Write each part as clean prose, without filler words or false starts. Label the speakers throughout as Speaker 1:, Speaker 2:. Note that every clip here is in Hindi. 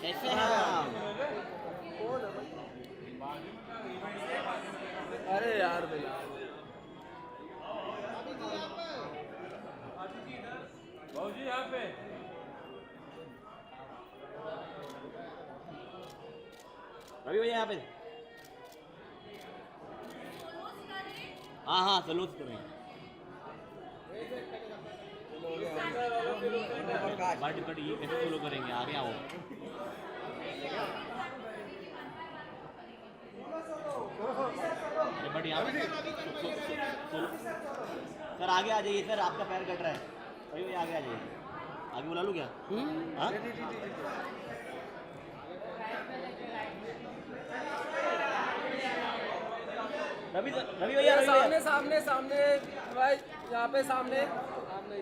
Speaker 1: कैसे हैं आप?
Speaker 2: अरे यार बिलाल
Speaker 3: भाजी यहाँ पे
Speaker 1: रवि भैया यहाँ पे। हाँ हाँ सलूट करें। बाटी कट ये कैसे सोलो करेंगे? आगे आओ। अरे बट यहाँ सर आगे आ जाइए सर, आपका पैर कट रहा है। रवि भैया आगे आ जाइए। आगे बुला लूँ क्या? हाँ रवि भैया
Speaker 2: सामने सामने सामने भाई, यहाँ पे सामने सामने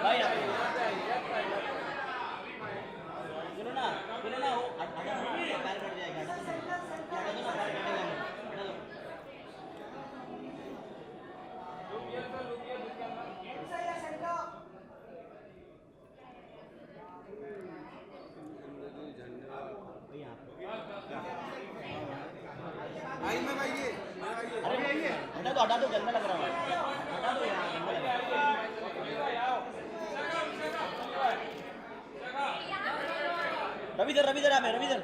Speaker 1: भाई सुनो ना वो पैर कट जाएगा। पैर कटेगा। अरे हटा दो गंदा लग रहा है। हटा दो यहाँ गंदा लग रहा है। रवि सर आप है रवि सर।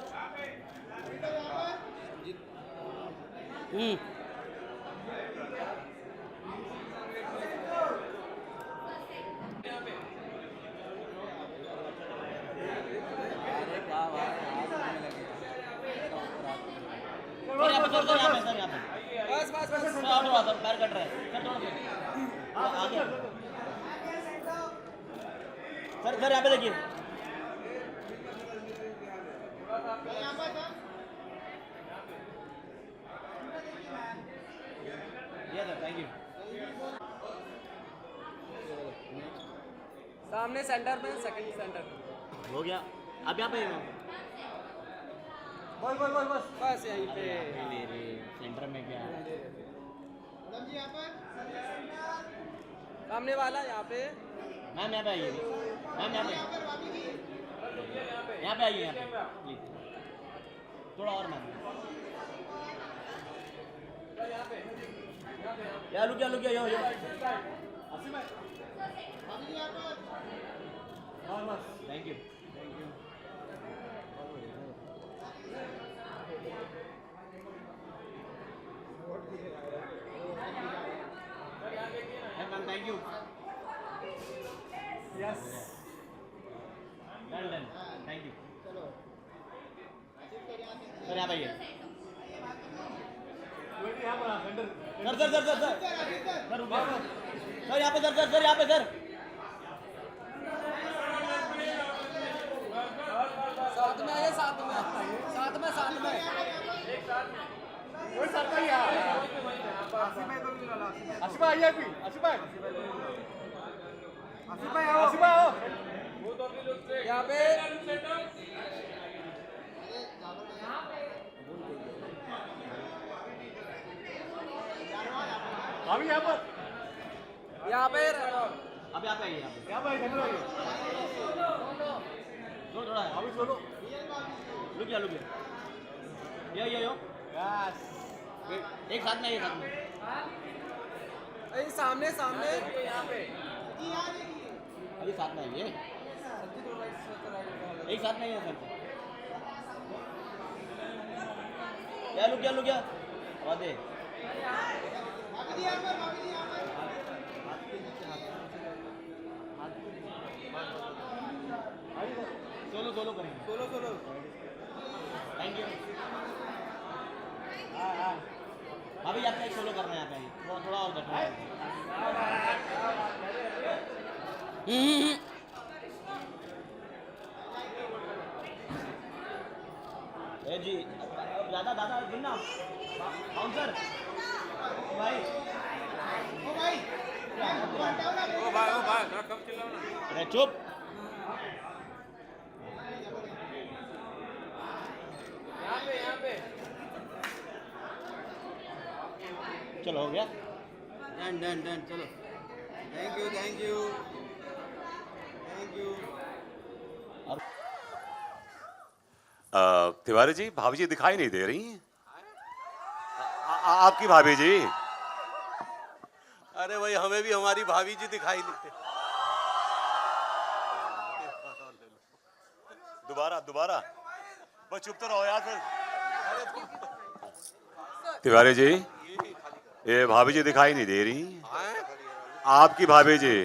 Speaker 1: सर यहाँ पे
Speaker 2: बस बस बस
Speaker 1: थोड़ा सर पैर कट रहा है सर, थोड़ा आगे सर यहाँ पे देखिए। Sir thank you.
Speaker 2: सामने सेंटर में, सेकंड सेंटर
Speaker 1: हो गया। अब यहाँ पे
Speaker 2: बस यहीं पे।
Speaker 1: मेरे सेंटर में क्या
Speaker 2: सामने वाला यहाँ पे।
Speaker 1: मैम यहाँ पे आइए। मैम यहाँ पे आइए यहाँ पे प्लीज। थोड़ा और मैम या look yo thank you. Thank you.
Speaker 2: Yes
Speaker 1: done thank you. Sir यहाँ पे आइए। सर यहाँ पे सर यहाँ पे सर।
Speaker 2: साथ में आइए, साथ में यहाँ पे। यहाँ पे
Speaker 1: अब यहाँ पे आइए। थोड़ा लुक या यो एक साथ में
Speaker 2: अरे सामने सामने यहाँ पे।
Speaker 1: अभी साथ में आइए। एक साथ में आइए सर। क्या लुक आवाज दे। सोलो करेंगे।
Speaker 2: Solo
Speaker 1: thank you. हाँ अभी आपका एक सोलो करना है यहाँ पे। थोड़ा और बैठना है। जी दादा सुनना बाउंसर भाई
Speaker 3: ओ भाई कब चिल्लाओ ना।
Speaker 1: अरे चुप।
Speaker 3: यहाँ पे
Speaker 1: चलो हो गया। डन डन डन चलो thank you thank you thank you.
Speaker 4: Tiwari ji, भाभी जी दिखाई नहीं दे रही हैं। आपकी भाभी जी।
Speaker 5: अरे भाई हमें भी हमारी भाभी जी दिखाई नहीं।
Speaker 4: दोबारा दोबारा, बस चुप तो रहो यार फिर। तिवारी जी, ये भाभी जी दिखाई नहीं दे रही। आपकी भाभी जी।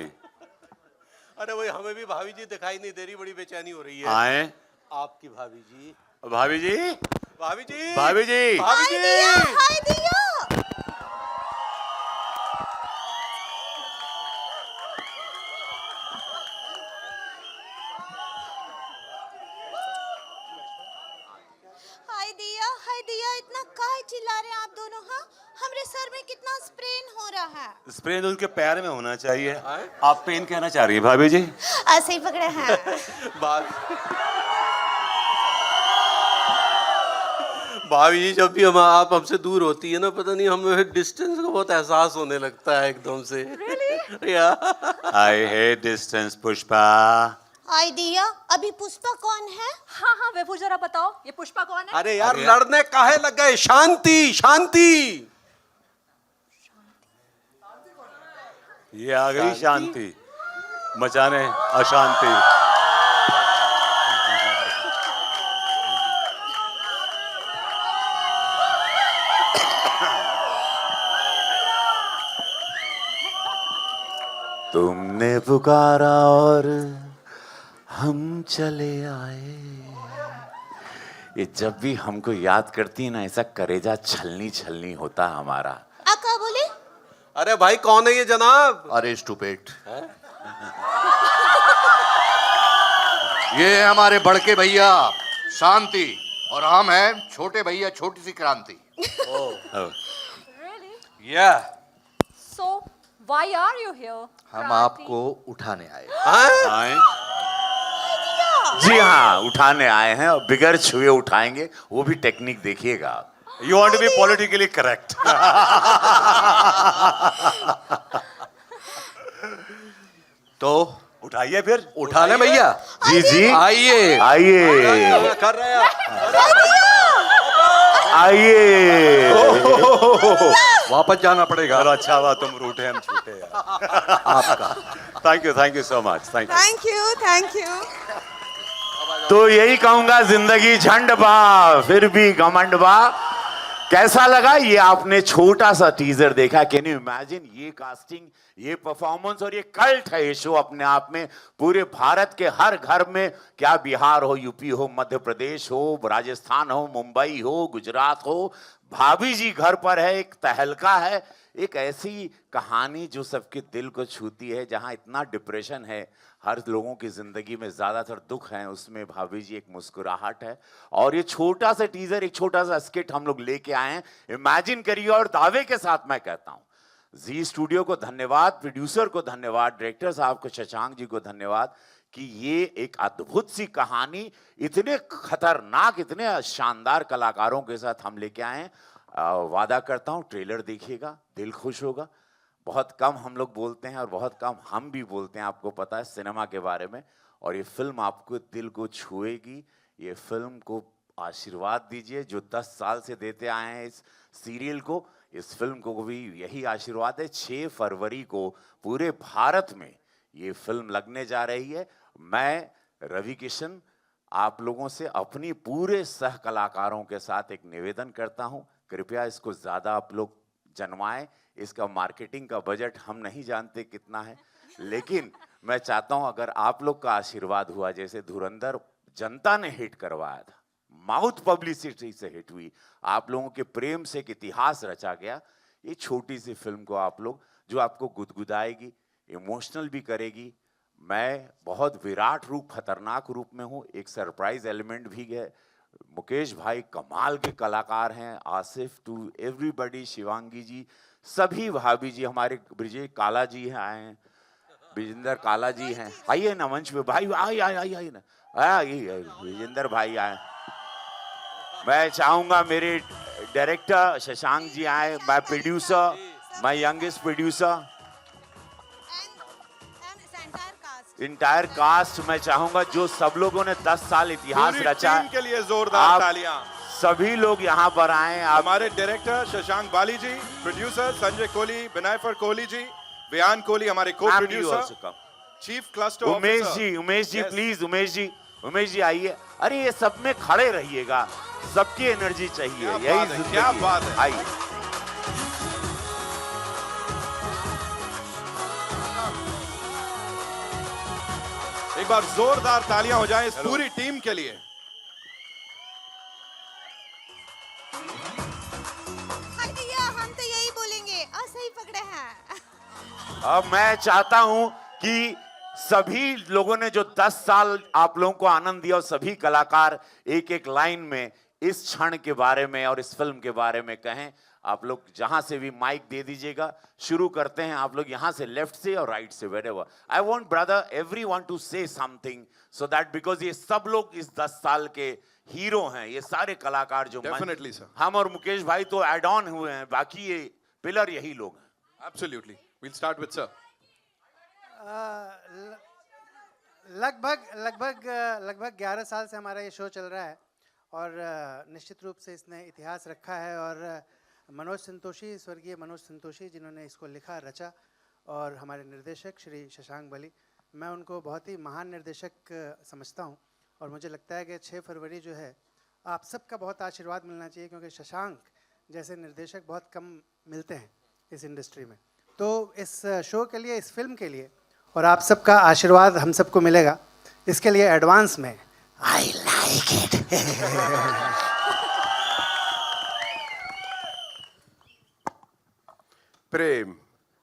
Speaker 5: अरे भाई हमें भी भाभी जी दिखाई नहीं दे रही, बड़ी बेचैनी हो रही है।
Speaker 4: आए
Speaker 5: आपकी भाभी जी।
Speaker 4: भाभी जी,
Speaker 5: भाभी जी,
Speaker 4: भाभी जी,
Speaker 5: भाभी जी।
Speaker 6: हाय दिया। हाय दिया, इतना काहे चिल्ला रहे हैं आप दोनों? हाँ, हमरे सर में कितना स्प्रेन हो रहा है।
Speaker 4: स्प्रे तो उनके पैर में होना चाहिए। आप पेन कहना चाह रही है भाभी जी?
Speaker 6: ऐसे ही पकड़े हैं।
Speaker 5: भाभी जी जब भी हम आप हमसे दूर होती है ना, पता नहीं हमें डिस्टेंस का बहुत एहसास होने लगता है एकदम से। या
Speaker 4: आई हेट डिस्टेंस पुष्पा।
Speaker 6: हाय दिया, अभी पुष्पा कौन है?
Speaker 7: हाँ हाँ विभू जरा बताओ ये पुष्पा कौन है?
Speaker 5: अरे यार लड़ने काहे लग गए? शांति शांति।
Speaker 4: ये आ गई शांति मचाने अशांति। तुमने पुकारा और हम चले आए। ये जब भी हमको याद करती है ना, ऐसा करेजा छलनी छलनी होता है हमारा।
Speaker 6: आप क्या बोले?
Speaker 5: अरे भाई कौन है ये जनाब?
Speaker 8: अरे स्टूपिड, ये है हमारे बड़के भैया शांति और हम हैं छोटे भैया छोटी सी क्रांति।
Speaker 7: Really?
Speaker 5: या
Speaker 7: So why are you here?
Speaker 8: हम
Speaker 7: क्रांति?
Speaker 8: आपको उठाने आए।
Speaker 4: आए? जी हाँ, उठाने आए हैं और बिगर छुए उठाएंगे, वो भी टेक्निक देखिएगा। You want to be politically correct.
Speaker 8: तो
Speaker 4: उठाइए फिर।
Speaker 8: उठा ले भैया।
Speaker 4: जी जी,
Speaker 8: आइए
Speaker 4: आइए
Speaker 5: कर रहे हैं।
Speaker 4: आइए।
Speaker 8: वापस जाना पड़ेगा।
Speaker 4: चलो अच्छा हुआ तुम रूठे हम छूटे यार।
Speaker 8: आपका
Speaker 4: thank you so much. Thank you.
Speaker 6: Thank you, thank you.
Speaker 4: तो यही कहूंगा, जिंदगी झंड बा फिर भी घमंड बा। कैसा लगा ये आपने छोटा सा टीजर देखा? कैन यू इमेजिन, ये कास्टिंग, ये परफॉर्मेंस और ये कल्ट है ये शो अपने आप में। पूरे भारत के हर घर में, क्या बिहार हो, यूपी हो, मध्य प्रदेश हो, राजस्थान हो, मुंबई हो, गुजरात हो, भाभी जी घर पर है। एक तहलका है, एक ऐसी कहानी जो सबके दिल को छूती है। जहां इतना डिप्रेशन है, हर लोगों की जिंदगी में ज्यादातर दुख है, उसमें भाभी जी एक मुस्कुराहट है। और ये छोटा सा टीजर, एक छोटा सा स्किट हम लोग लेके आए हैं। इमेजिन करिए, और दावे के साथ मैं कहता हूं, जी स्टूडियो को धन्यवाद, प्रोड्यूसर को धन्यवाद, डायरेक्टर साहब को, शशांक जी को धन्यवाद कि ये एक अद्भुत सी कहानी इतने खतरनाक, इतने शानदार कलाकारों के साथ हम लेके आए हैं। वादा करता हूं ट्रेलर देखिएगा, दिल खुश होगा। बहुत कम हम लोग बोलते हैं और बहुत कम हम भी बोलते हैं, आपको पता है, सिनेमा के बारे में। और ये फिल्म आपको दिल को छुएगी। ये फिल्म को आशीर्वाद दीजिए जो 10 साल से देते आए हैं इस सीरियल को। इस फिल्म को भी यही आशीर्वाद है। 6 फरवरी को पूरे भारत में ये फिल्म लगने जा रही है। मैं रवि किशन आप लोगों से अपनी पूरे सह कलाकारों के साथ एक निवेदन करता हूं, कृपया इसको ज़्यादा आप लोग जनवाएं। इसका मार्केटिंग का बजट हम नहीं जानते कितना है, लेकिन मैं चाहता हूं अगर आप लोग का आशीर्वाद हुआ, जैसे धुरंधर जनता ने हिट करवाया था, माउथ पब्लिसिटी से हिट हुई, आप लोगों के प्रेम से एक इतिहास रचा गया। ये छोटी सी फिल्म को आप लोग, जो आपको गुदगुदाएगी, इमोशनल भी करेगी। मैं बहुत विराट रूप, खतरनाक रूप में हूँ, एक सरप्राइज एलिमेंट भी है। मुकेश भाई कमाल के कलाकार हैं, आसिफ टू एवरीबॉडी, शिवांगी जी, सभी भाभी जी, हमारे ब्रिजे काला जी हैं, आए हैं, विजेंद्र काला जी हैं, आइए ना मंच पे भाई, आइए ना, आइए विजेंद्र भाई आए। मैं चाहूंगा मेरे डायरेक्टर शशांक जी आए, मैं producer my youngest producer,
Speaker 6: and its entire cast.
Speaker 4: Entire cast, मैं चाहूंगा जो सब लोगों ने 10 साल इतिहास
Speaker 9: पूरी
Speaker 4: रचा
Speaker 9: टीम
Speaker 4: है,
Speaker 9: के लिए जोरदार
Speaker 4: आप
Speaker 9: तालियां।
Speaker 4: सभी लोग यहाँ पर आए। आप
Speaker 9: हमारे डायरेक्टर शशांक बाली जी, प्रोड्यूसर संजय कोहली, बिनायफर कोहली जी, वियान कोहली हमारे को
Speaker 4: Ma'am, you
Speaker 9: producer,
Speaker 4: also come.
Speaker 9: Chief cluster
Speaker 4: Umesh
Speaker 9: officer.
Speaker 4: जी प्लीज, उमेश जी आइए। अरे ये सब में खड़े रहिएगा, सबकी एनर्जी चाहिए,
Speaker 9: क्या
Speaker 4: यही
Speaker 9: बात है,
Speaker 4: जिंदगी
Speaker 9: क्या बात है।
Speaker 4: आइए।
Speaker 9: एक बार जोरदार तालियां हो जाए इस पूरी टीम के लिए।
Speaker 6: हाय दिया, हम तो यही बोलेंगे, सही पकड़े हैं।
Speaker 4: अब मैं चाहता हूं कि सभी लोगों ने जो 10 साल आप लोगों को आनंद दिया, और सभी कलाकार एक एक लाइन में इस क्षण के बारे में और इस फिल्म के बारे में कहें। आप लोग जहां से भी माइक दे दीजिएगा। शुरू करते हैं, आप लोग यहां से, लेफ्ट से और राइट से, wherever. I want brother everyone to say something so that, because ये सब लोग इस 10 साल के हीरो हैं, ये सारे कलाकार जो
Speaker 9: Definitely, sir.
Speaker 4: हम और मुकेश भाई तो एड ऑन हुए हैं, बाकी ये पिलर यही लोग हैं।
Speaker 9: Absolutely. We'll start with sir.
Speaker 10: लगभग 11 साल से हमारा ये शो चल रहा है, और निश्चित रूप से इसने इतिहास रखा है। और मनोज संतोषी, स्वर्गीय मनोज संतोषी, जिन्होंने इसको लिखा, रचा, और हमारे निर्देशक श्री शशांक बली, मैं उनको बहुत ही महान निर्देशक समझता हूँ। और मुझे लगता है कि 6 फरवरी जो है, आप सबका बहुत आशीर्वाद मिलना चाहिए, क्योंकि शशांक जैसे निर्देशक बहुत कम मिलते हैं इस इंडस्ट्री में। तो इस शो के लिए, इस फिल्म के लिए, और आप सबका आशीर्वाद हम सबको मिलेगा, इसके लिए एडवांस में आई लाइक इट।
Speaker 11: प्रेम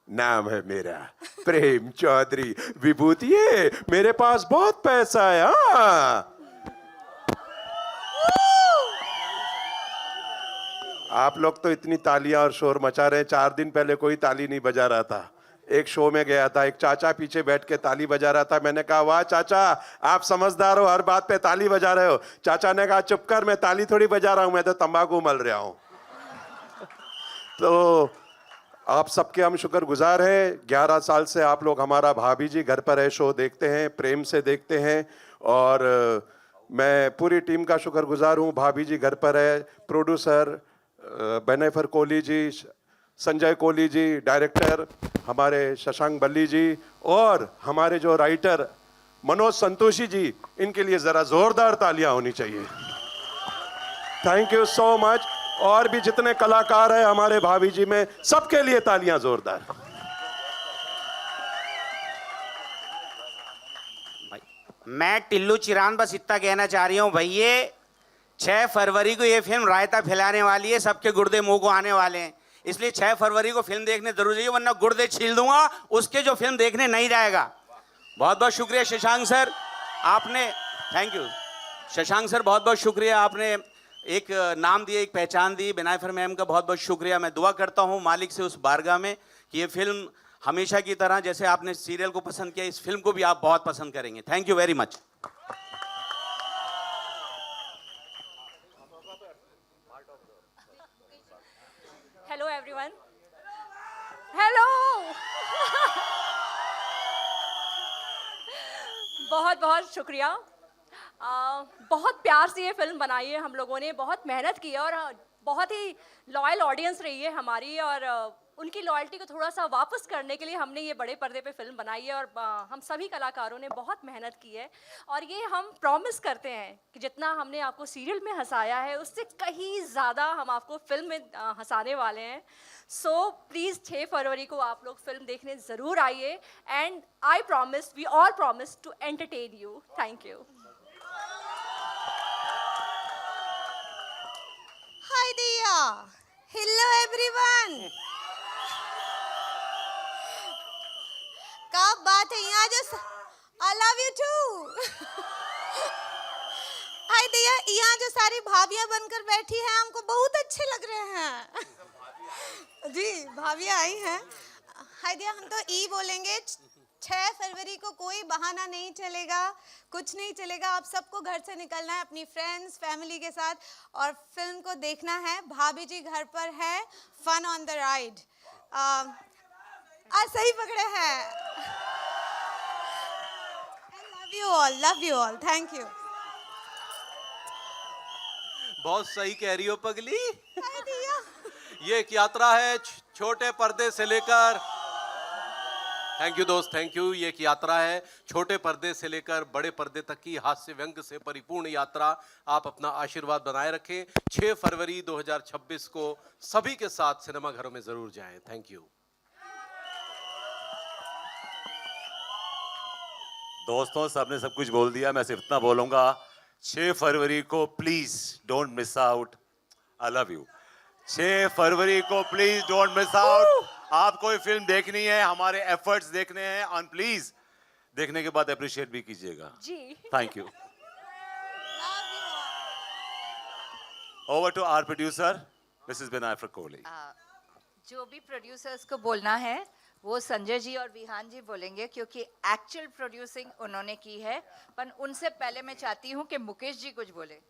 Speaker 11: नाम है मेरा, प्रेम चौधरी विभूति है, मेरे पास बहुत पैसा है। हाँ, आप लोग तो इतनी तालियां और शोर मचा रहे हैं, 4 दिन पहले कोई ताली नहीं बजा रहा था। एक शो में गया था, एक चाचा पीछे बैठ के ताली बजा रहा था। मैंने कहा, वाह चाचा, आप समझदार हो, हर बात पे ताली बजा रहे हो। चाचा ने कहा, चुप कर, मैं ताली थोड़ी बजा रहा हूं, मैं तो तंबाकू मल रहा हूं। तो आप सबके हम शुक्रगुजार हैं। 11 साल से आप लोग हमारा भाभी जी घर पर है शो देखते हैं, प्रेम से देखते हैं, और मैं पूरी टीम का शुक्रगुजार हूं। भाभी जी घर पर है, प्रोड्यूसर बेनेफर कोहली जी, संजय कोहली जी, डायरेक्टर हमारे शशांक बल्ली जी, और हमारे जो राइटर मनोज संतोषी जी, इनके लिए ज़रा ज़ोरदार तालियां होनी चाहिए। Thank you so much. और भी जितने कलाकार हैं हमारे भाभी जी में, सबके लिए तालियां जोरदार।
Speaker 12: मैं टिल्लू चिरान बस इतना कहना चाह रही हूँ भैया, 6 फरवरी को ये फिल्म रायता फैलाने वाली है, सबके गुर्दे मुंह को आने वाले हैं, इसलिए 6 फरवरी को फिल्म देखने जरूरी है, वरना गुर्दे छील दूंगा उसके जो फिल्म देखने नहीं जाएगा। बहुत बहुत शुक्रिया शशांक सर, आपने, थैंक यू शशांक सर, बहुत बहुत शुक्रिया, आपने एक नाम दिए, एक पहचान दी। बिनायफर मैम का बहुत बहुत शुक्रिया। मैं दुआ करता हूँ मालिक से उस बारगाह में कि ये फिल्म हमेशा की तरह, जैसे आपने सीरियल को पसंद किया, इस फिल्म को भी आप बहुत पसंद करेंगे। Thank you very much.
Speaker 7: Hello everyone, hello. बहुत बहुत शुक्रिया। बहुत प्यार से ये फिल्म बनाई है हम लोगों ने, बहुत मेहनत की है, और बहुत ही लॉयल ऑडियंस रही है हमारी, और उनकी लॉयल्टी को थोड़ा सा वापस करने के लिए हमने ये बड़े पर्दे पे फिल्म बनाई है, और हम सभी कलाकारों ने बहुत मेहनत की है, और ये हम प्रॉमिस करते हैं कि जितना हमने आपको सीरियल में हंसाया है, उससे कहीं ज़्यादा हम आपको फिल्म में हंसाने वाले हैं। सो प्लीज़ 6 फरवरी को आप लोग फिल्म देखने ज़रूर आइए, and I promise, we all promise to entertain you. Thank you.
Speaker 6: Hi Diya, hello everyone. क्या बात है, यहाँ जो I love you too. Hi Diya, यहाँ जो सारी भाभियाँ बनकर बैठी हैं, हमको बहुत अच्छे लग रहे हैं। जी भाभियाँ आई हैं। हाय दिया, हम तो ई बोलेंगे, 6 फरवरी को कोई बहाना नहीं चलेगा, कुछ नहीं चलेगा। आप सबको घर से निकलना है अपनी फ्रेंड्स फैमिली के साथ, और फिल्म को देखना है। भाभी जी घर पर है, फन ऑन द राइड। आज सही पकड़े हैं। Love you all, thank you.
Speaker 5: बहुत सही कह रही हो पगली। ये एक यात्रा है छोटे पर्दे से लेकर, थैंक यू दोस्त, थैंक यू। ये एक यात्रा है छोटे पर्दे से लेकर बड़े पर्दे तक की हास्य व्यंग से परिपूर्ण यात्रा। आप अपना आशीर्वाद बनाए रखें। 6 फरवरी 2026 को सभी के साथ सिनेमाघरों में जरूर जाएं। थैंक यू
Speaker 4: दोस्तों, सबने सब कुछ बोल दिया, मैं सिर्फ इतना बोलूंगा, 6 फरवरी को please don't miss out. I love you. 6 फरवरी को प्लीज डोंट मिस आउट। आपको ये फिल्म देखनी है, हमारे एफर्ट्स देखने हैं, और प्लीज देखने के बाद अप्रिशिएट भी कीजिएगा
Speaker 7: जी।
Speaker 4: Thank you. Over to our producer Mrs Binaifer Kohli.
Speaker 13: जो भी प्रोड्यूसर्स को बोलना है वो संजय जी और विहान जी बोलेंगे, क्योंकि एक्चुअल प्रोड्यूसिंग उन्होंने की है। पर उनसे पहले मैं चाहती हूँ कि मुकेश जी कुछ बोले।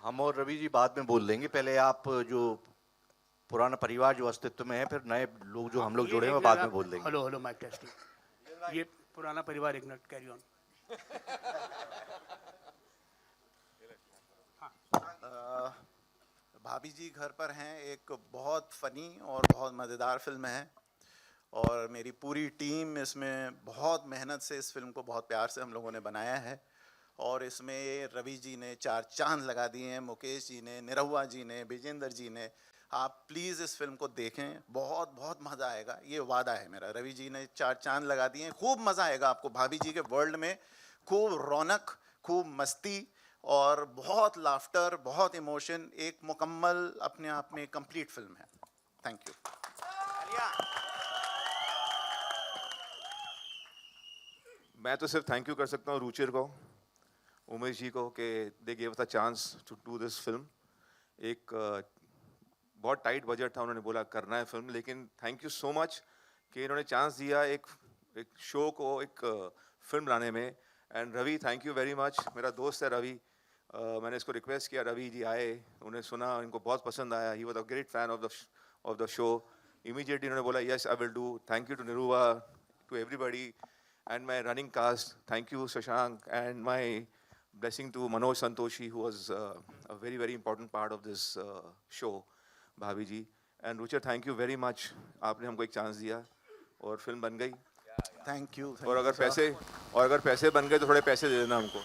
Speaker 8: हम और रवि जी बाद में बोल लेंगे, पहले आप जो पुराना परिवार जो अस्तित्व में है, फिर नए लोग जो हम लोग जुड़े हैं वो बाद में बोल देंगे।
Speaker 10: Hello mic testing. ये पुराना परिवार, एक मिनट, कैरी ऑन।
Speaker 14: भाभी जी घर पर हैं एक बहुत फ़नी और बहुत मज़ेदार फिल्म है, और मेरी पूरी टीम इसमें बहुत मेहनत से इस फिल्म को बहुत प्यार से हम लोगों ने बनाया है। और इसमें रवि जी ने 4 चांद लगा दिए हैं, मुकेश जी ने, निरहुआ जी ने, विजेंद्र जी ने। आप प्लीज़ इस फिल्म को देखें, बहुत बहुत मज़ा आएगा, ये वादा है मेरा। रवि जी ने 4 चांद लगा दिए हैं, खूब मज़ा आएगा आपको भाभी जी के वर्ल्ड में। खूब रौनक, खूब मस्ती और बहुत लाफ्टर, बहुत इमोशन, एक मुकम्मल अपने आप में कंप्लीट फिल्म है। Thank you.
Speaker 9: मैं तो सिर्फ थैंक यू कर सकता हूँ रुचिर को, उमेश जी को, कि they give us a chance to do this film. एक बहुत टाइट बजट था, उन्होंने बोला करना है फिल्म, लेकिन थैंक यू सो मच कि इन्होंने चांस दिया एक शो को, एक फिल्म लाने में। And Ravi, thank you very much. मेरा दोस्त है रवि, मैंने इसको रिक्वेस्ट किया, रवि जी आए, उन्हें सुना, इनको बहुत पसंद आया। He was a great fan of the show. Immediately उन्होंने बोला yes I will do. Thank you to Niruva, to everybody and my running cast. Thank you Shashank, and my blessing to Manoj Santoshi, who was a very very important part of this show, भाभी जी। and Ruchir, thank you very much, आपने हमको एक चांस दिया और फिल्म बन गई।
Speaker 14: Thank you.
Speaker 9: और अगर पैसे बन गए तो थोड़े पैसे दे देना हमको।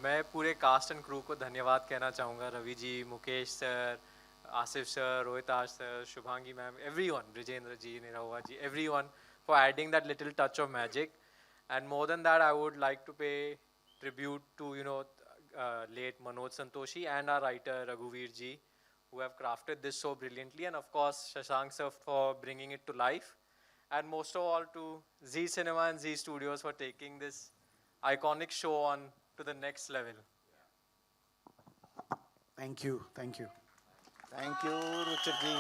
Speaker 15: मैं पूरे कास्ट एंड क्रू को धन्यवाद कहना चाहूँगा, Ravi ji, Mukesh sir, Asif sir, Rohitaj sir, Shubhangi ma'am, everyone, Brijendra ji, Nirahuva ji, everyone for adding that little touch of magic. And more than that, I would like to pay tribute to, late Manoj Santoshi and our writer Raghuveer ji, who have crafted this so brilliantly, and of course Shashank sir for bringing it to life, and most of all to Z Cinema and Z Studios for taking this iconic show on to the next level.
Speaker 10: Thank you, thank you,
Speaker 14: thank you Ruchir ji.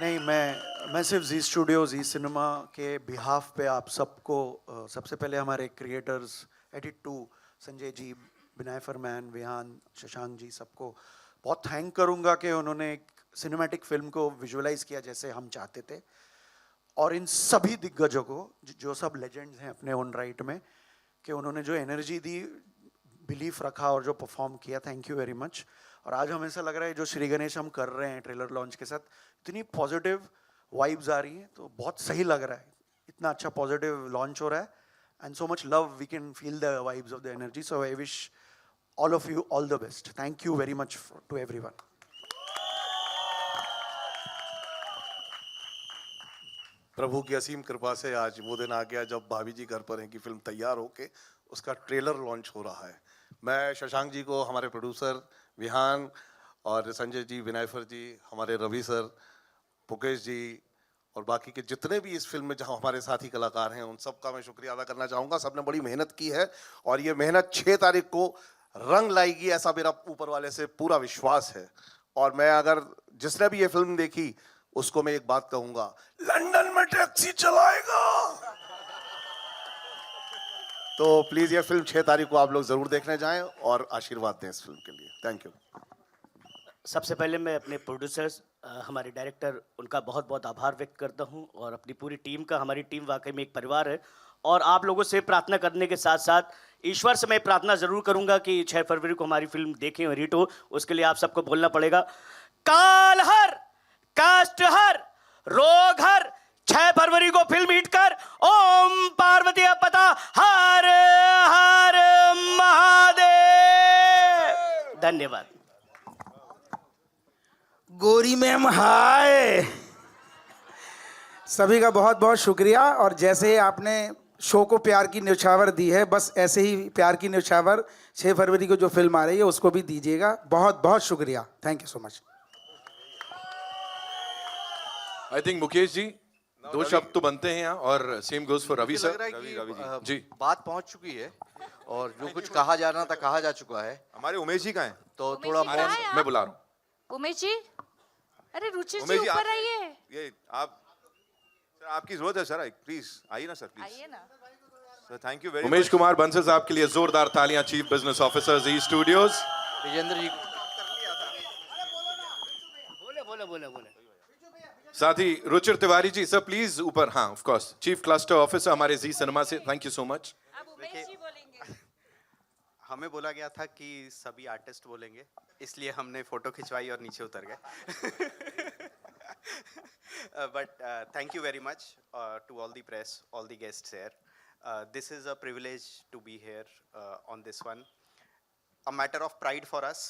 Speaker 10: नहीं, मैं सिर्फ जी स्टूडियो, जी सिनेमा के बिहाफ पे आप सबको, सबसे पहले हमारे creators, edit 2, Sanjay ji, Binaifer ma'am, Vihaan, Shashank ji, सबको बहुत थैंक करूँगा कि उन्होंने एक सिनेमैटिक फिल्म को विजुअलाइज किया जैसे हम चाहते थे। और इन सभी दिग्गजों को, जो सब लेजेंड्स हैं अपने ओन राइट में, कि उन्होंने जो एनर्जी दी, बिलीफ रखा और जो परफॉर्म किया, थैंक यू वेरी मच। और आज हमें ऐसा लग रहा है जो श्री गणेश हम कर रहे हैं ट्रेलर लॉन्च के साथ, इतनी पॉजिटिव वाइब्स आ रही हैं, तो बहुत सही लग रहा है। इतना अच्छा पॉजिटिव लॉन्च हो रहा है, and so much love, we can feel the vibes of the energy. So I wish all of you all the best. Thank you very much to everyone.
Speaker 11: प्रभु की असीम कृपा से आज वो दिन आ गया जब भाभी जी घर पर हैं कि फिल्म तैयार होके उसका ट्रेलर लॉन्च हो रहा है। मैं शशांक जी को, हमारे प्रोड्यूसर विहान और संजय जी, विनायफर जी, हमारे रवि सर, मुकेश जी और बाकी के जितने भी इस फिल्म में जहाँ हमारे साथी कलाकार हैं, उन सब का मैं शुक्रिया अदा करना चाहूँगा। सब ने बड़ी मेहनत की है और ये मेहनत 6 तारीख को रंग लाएगी, ऐसा मेरा ऊपर वाले से पूरा विश्वास है। और मैं अगर जिसने भी ये फिल्म देखी उसको मैं एक बात कहूँगा, लंदन में टैक्सी चलाएगा।
Speaker 16: तो प्लीज़ ये फिल्म 6 तारीख को आप लोग ज़रूर देखने जाएं और आशीर्वाद दें इस फिल्म के लिए। Thank you.
Speaker 1: सबसे पहले मैं अपने प्रोड्यूसर्स, हमारे डायरेक्टर, उनका बहुत बहुत आभार व्यक्त करता हूं और अपनी पूरी टीम का। हमारी टीम वाकई में एक परिवार है और आप लोगों से प्रार्थना करने के साथ साथ ईश्वर से मैं प्रार्थना ज़रूर करूंगा कि 6 फरवरी को हमारी फिल्म देखें और हिट हो। उसके लिए आप सबको बोलना पड़ेगा, काल हर, कास्ट हर, रोग हर, 6 फरवरी को फिल्म हिट कर ओम पार्वती पता हर हर महादेव। धन्यवाद।
Speaker 17: गोरी मैम हाय। सभी का बहुत बहुत शुक्रिया। और जैसे ही आपने शो को प्यार की न्यौछावर दी है, बस ऐसे ही प्यार की न्यौछावर 6 फरवरी को जो फिल्म आ रही है उसको भी दीजिएगा। बहुत बहुत शुक्रिया। Thank you so much.
Speaker 3: I think Mukesh ji 2 शब्द तो बनते हैं यहाँ, और same goes for Ravi sir.
Speaker 8: जी, बात पहुंच चुकी है और जो कुछ कहा जाना था कहा जा चुका है।
Speaker 9: हमारे उमेश जी कहाँ हैं?
Speaker 8: तो थोड़ा
Speaker 3: मैं बुला रहा हूँ।
Speaker 13: उमेश जी, अरे रुचि जी
Speaker 9: उमेश जी,
Speaker 13: ऊपर आइए।
Speaker 9: ये आप सर, आपकी जरूरत है सर, प्लीज आइए ना सर, प्लीज
Speaker 13: आइए ना
Speaker 9: sir. Thank you very
Speaker 3: Umesh Kumar Bansal साहब के लिए जोरदार तालियां, चीफ बिजनेस ऑफिसर जी स्टूडियोज।
Speaker 8: विजेंद्र जी
Speaker 1: बोले।
Speaker 3: साथ ही रुचिर तिवारी जी सर प्लीज ऊपर। हाँ of course, chief cluster officer हमारे जी सिनेमा से। Thank you so much.
Speaker 12: हमें बोला गया था कि सभी आर्टिस्ट बोलेंगे, इसलिए हमने फोटो खिंचवाई और नीचे उतर गए। But thank you very much to all the press, all the guests here. This is a privilege to be here on this one. A matter of pride for us.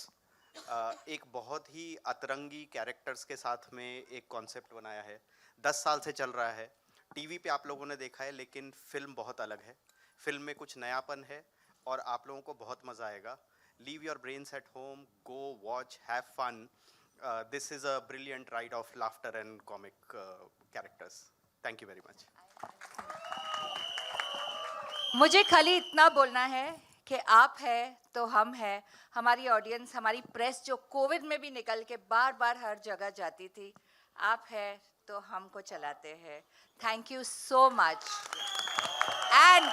Speaker 12: एक बहुत ही अतरंगी कैरेक्टर्स के साथ में एक कॉन्सेप्ट बनाया है। 10 साल से चल रहा है। टीवी पे आप लोगों ने देखा है, लेकिन फिल्म बहुत अलग है। फिल्म में कुछ नयापन है और आप लोगों को बहुत मज़ा आएगा। Leave your brains at home, go watch, have fun. This is a brilliant ride of laughter and comic characters. Thank you very much.
Speaker 13: मुझे खाली इतना बोलना है कि आप है तो हम है, हमारी ऑडियंस, हमारी प्रेस जो कोविड में भी निकल के बार बार हर जगह जाती थी, आप है तो हमको चलाते हैं. Thank you so much. And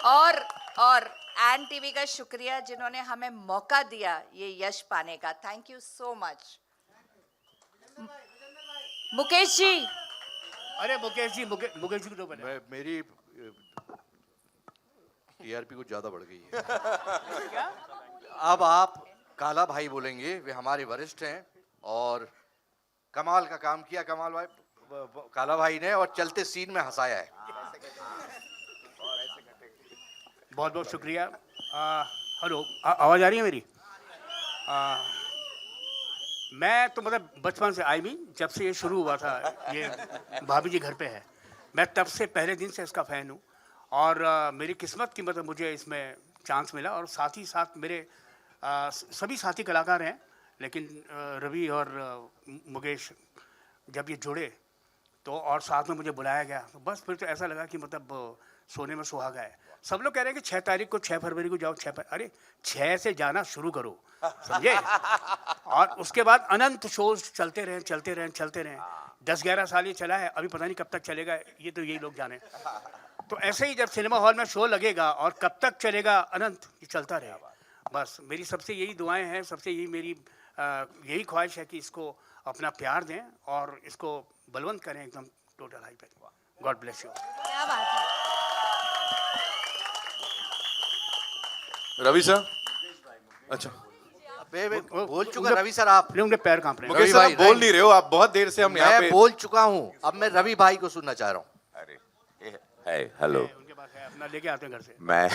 Speaker 13: और एन टीवी का शुक्रिया जिन्होंने हमें मौका दिया ये यश पाने का. Thank you so much. Mukesh ji.
Speaker 1: अरे मुकेश जी को तो बने।
Speaker 8: मेरी टीआरपी कुछ ज्यादा बढ़ गई है. अब आप काला भाई बोलेंगे, वे हमारे वरिष्ठ हैं और कमाल का काम किया कमाल भाई काला भाई ने, और चलते सीन में हंसाया है.
Speaker 1: बहुत बहुत शुक्रिया. हेलो, आवाज़ आ रही है मेरी? मैं तो मतलब बचपन से आई मीन जब से ये शुरू हुआ था, ये भाभी जी घर पे है, मैं तब से पहले दिन से इसका फ़ैन हूँ. और मेरी किस्मत की मतलब मुझे इसमें चांस मिला. और साथ ही साथ मेरे सभी साथी कलाकार हैं, लेकिन रवि और मुकेश जब ये जुड़े तो और साथ में मुझे बुलाया गया, तो बस फिर तो ऐसा लगा कि मतलब सोने में सुहागा है. सब लोग कह रहे हैं कि 6 तारीख को 6 फरवरी को जाओ. अरे 6 से जाना शुरू करो, समझे? और उसके बाद अनंत शोज चलते रहें. 10-11 साल ये चला है, अभी पता नहीं कब तक चलेगा, ये तो यही लोग जाने. तो ऐसे ही जब सिनेमा हॉल में शो लगेगा और कब तक चलेगा, अनंत ये चलता रहे. बस मेरी सबसे यही दुआएं हैं, सबसे यही मेरी यही ख्वाहिश है कि इसको अपना प्यार दें और इसको बलवंत करें एकदम टोटल हाई पे. God bless you.
Speaker 13: क्या बात है.
Speaker 3: रवि सर. अच्छा
Speaker 8: बोल चुका रवि सर. आप
Speaker 1: उनके पैर कांप रहे हैं.
Speaker 3: मुकेश सर आप बोल नहीं रहे हो, आप बहुत देर से हम यहाँ पे.
Speaker 8: मैं बोल चुका हूँ, अब मैं रवि भाई को सुनना चाह रहा हूँ.
Speaker 4: हेलो,
Speaker 1: उनके पास है, अपना लेके आते हैं घर से.
Speaker 4: मैं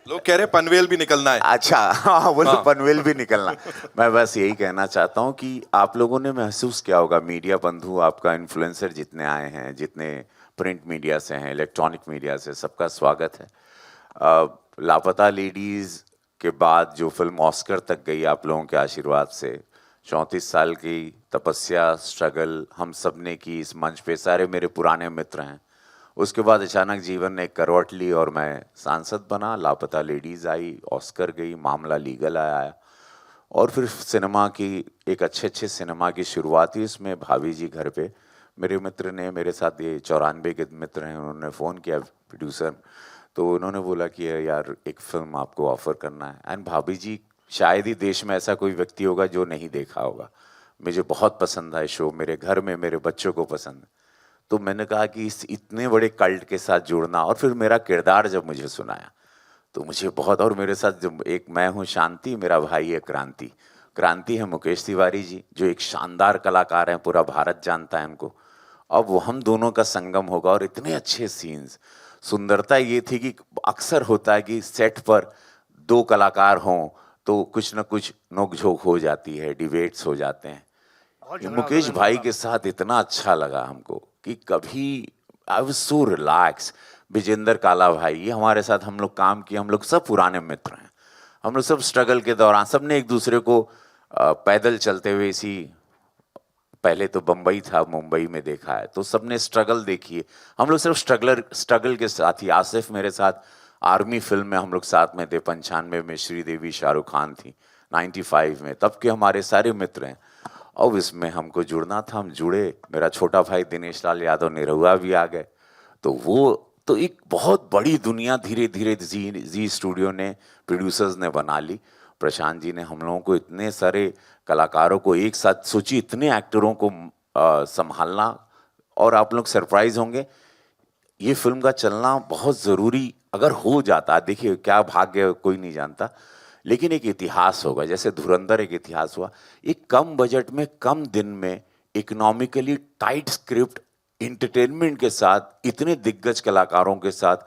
Speaker 3: लोग कह रहे हैं पनवेल भी निकलना है.
Speaker 4: अच्छा, हाँ बोलो पनवेल भी निकलना. मैं बस यही कहना चाहता हूँ कि आप लोगों ने महसूस किया होगा, मीडिया बंधु, आपका इन्फ्लुएंसर जितने आए हैं, जितने प्रिंट मीडिया से हैं, इलेक्ट्रॉनिक मीडिया से, सबका स्वागत है. लापता लेडीज़ के बाद जो फिल्म ऑस्कर तक गई आप लोगों के आशीर्वाद से, 34 साल की तपस्या, स्ट्रगल हम सब ने की इस मंच पे. सारे मेरे पुराने मित्र हैं. उसके बाद अचानक जीवन ने एक करवट ली और मैं सांसद बना. लापता लेडीज़ आई, ऑस्कर गई, मामला लीगल आया, और फिर सिनेमा की एक अच्छे सिनेमा की शुरुआत हुई. इसमें भाभी जी घर पे मेरे मित्र ने मेरे साथ, ये 94 के मित्र हैं, उन्होंने फ़ोन किया प्रोड्यूसर, तो उन्होंने बोला कि यार एक फिल्म आपको ऑफ़र करना है। एंड भाभी जी, शायद ही देश में ऐसा कोई व्यक्ति होगा जो नहीं देखा होगा। मुझे बहुत पसंद है शो, मेरे घर में मेरे बच्चों को पसंद है। तो मैंने कहा कि इस इतने बड़े कल्ट के साथ जुड़ना, और फिर मेरा किरदार जब मुझे सुनाया तो मुझे बहुत, और मेरे साथ जब एक मैं हूँ शांति, मेरा भाई है क्रांति। क्रांति है मुकेश तिवारी जी, जो एक शानदार कलाकार हैं, पूरा भारत जानता है उनको। अब वो हम दोनों का संगम होगा और इतने अच्छे सीन्स। सुंदरता ये थी कि अक्सर होता है कि सेट पर दो कलाकार हों तो कुछ ना कुछ नोकझोंक हो जाती है, डिबेट्स हो जाते हैं। मुकेश भाई के साथ इतना अच्छा लगा हमको कि कभी I was so relax. Vijendra Kala भाई, ये हमारे साथ हम लोग काम किए, हम लोग सब पुराने मित्र हैं। हम लोग सब स्ट्रगल के दौरान सबने एक दूसरे को पैदल चलते हुए, इसी पहले तो बम्बई था, मुंबई में देखा है, तो सबने स्ट्रगल देखी है। हम लोग सिर्फ स्ट्रगल के साथ ही, आसिफ मेरे साथ आर्मी फिल्म में हम लोग साथ में थे, 95 में श्रीदेवी शाहरुख खान थी, 95 में, तब के हमारे सारे मित्र हैं। अब इसमें हमको जुड़ना था, हम जुड़े। मेरा छोटा भाई दिनेश लाल यादव निरहुआ भी आ गए। तो वो तो एक बहुत बड़ी दुनिया धीरे धीरे जी स्टूडियो ने, प्रोड्यूसर्स ने बना ली। प्रशांत जी ने हम लोगों को, इतने सारे कलाकारों को एक साथ, सोची इतने एक्टरों को संभालना, और आप लोग सरप्राइज होंगे, ये फिल्म का चलना बहुत ज़रूरी अगर हो जाता, देखिए क्या भाग्य कोई नहीं जानता, लेकिन एक इतिहास होगा, जैसे धुरंधर एक इतिहास हुआ। एक कम बजट में, कम दिन में, इकोनॉमिकली टाइट स्क्रिप्ट, इंटरटेनमेंट के साथ, इतने दिग्गज कलाकारों के साथ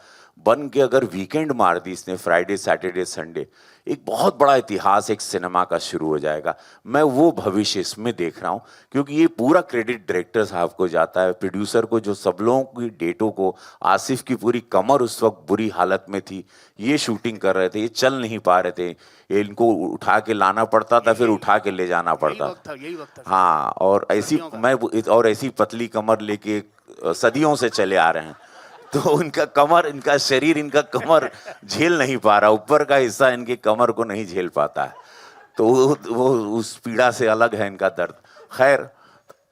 Speaker 4: बन के अगर वीकेंड मार दी इसने, फ्राइडे सैटरडे संडे, एक बहुत बड़ा इतिहास एक सिनेमा का शुरू हो जाएगा। मैं वो भविष्य इसमें देख रहा हूँ, क्योंकि ये पूरा क्रेडिट डायरेक्टर साहब को जाता है, प्रोड्यूसर को, जो सब लोगों की डेटों को, आसिफ की पूरी कमर उस वक्त बुरी हालत में थी, ये शूटिंग कर रहे थे, ये चल नहीं पा रहे थे, ये इनको उठा के लाना पड़ता था, फिर उठा के ले जाना पड़ता था। हाँ, और ऐसी पतली कमर लेके सदियों से चले आ रहे हैं, तो उनका कमर, इनका शरीर, इनका कमर झेल नहीं पा रहा, ऊपर का हिस्सा इनके कमर को नहीं झेल पाता है, तो वो उस पीड़ा से अलग है इनका दर्द। खैर,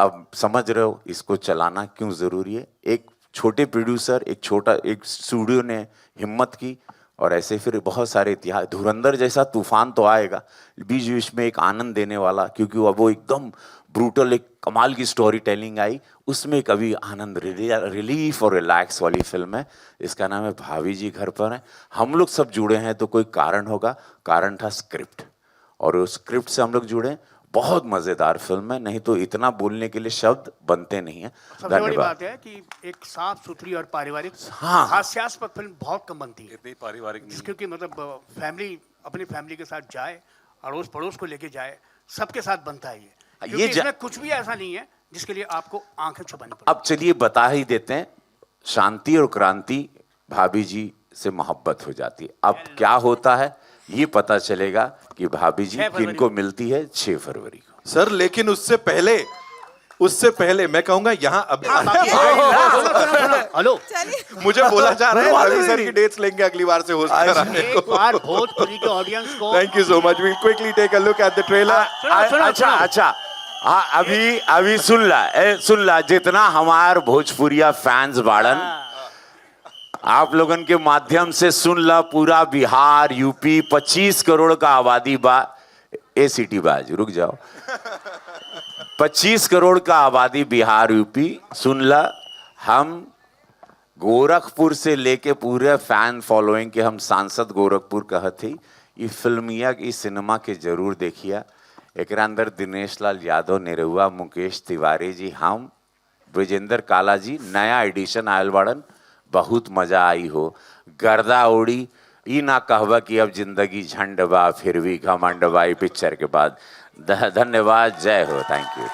Speaker 4: अब समझ रहे हो इसको चलाना क्यों ज़रूरी है। एक छोटे प्रोड्यूसर, एक स्टूडियो ने हिम्मत की, और ऐसे फिर बहुत सारे इतिहास। धुरंधर जैसा तूफान तो आएगा, बीच बीच में एक आनंद देने वाला, क्योंकि वो एकदम ब्रूटल, एक कमाल की स्टोरी टेलिंग आई, उसमें कभी आनंद, रिलीफ और रिलैक्स वाली फिल्म है। इसका नाम है भाभी जी घर पर है। हम लोग सब जुड़े हैं तो कोई कारण होगा, कारण था स्क्रिप्ट, और उस स्क्रिप्ट से हम लोग जुड़े। बहुत मज़ेदार फिल्म है, नहीं तो इतना बोलने के लिए शब्द बनते नहीं हैं।
Speaker 1: सबसे बड़ी बात है कि एक साफ सुथरी और पारिवारिक,
Speaker 4: हाँ,
Speaker 1: हास्यास्पद फिल्म बहुत कम बनती है,
Speaker 5: इतनी पारिवारिक नहीं,
Speaker 1: क्योंकि मतलब फैमिली, अपनी फैमिली के साथ जाए, अड़ोस पड़ोस को लेके जाए, सबके साथ बनता है ये इसमें कुछ भी ऐसा नहीं है जिसके लिए आपको आंखें छुपानी पड़े।
Speaker 4: अब चलिए बता ही देते हैं, शांति और क्रांति भाभी जी से मोहब्बत हो जाती है। अब क्या होता है ये पता चलेगा कि भाभी जी किनको मिलती है 6 फरवरी को।
Speaker 3: सर, लेकिन उससे पहले मैं कहूंगा यहाँ अभी
Speaker 1: हेलो,
Speaker 3: मुझे बोला जा रहा है रवि सर की डेट्स लेंगे अगली बार से होस्ट कराने को।
Speaker 1: एक बार भोजपुरी के ऑडियंस को
Speaker 3: thank you so much. We quickly take a look at the trailer.
Speaker 4: अच्छा, हाँ, अभी सुन ला जितना हमार भोजपुरिया फैंस बाड़न, आप लोगन के माध्यम से सुन ला, पूरा बिहार, यूपी, 25 करोड़ का आबादी बा। ए सिटी बाज, रुक जाओ, 25 करोड़ का आबादी बिहार, यूपी, सुन ला। हम गोरखपुर से लेके पूरे फैन फॉलोइंग के, हम सांसद गोरखपुर कहते, ये फिल्मिया की सिनेमा के जरूर देखिए। एक अंदर दिनेश लाल यादव निरहुआ, मुकेश तिवारी जी, हम, विजेंद्र काला जी, नया एडिशन आयल बाड़न, बहुत मजा आई हो। गर्दा उड़ी, ई ना कहवा कि अब जिंदगी झंड बा, फिर भी घमंड बा, पिक्चर के बाद। धन्यवाद, जय हो, थैंक यू।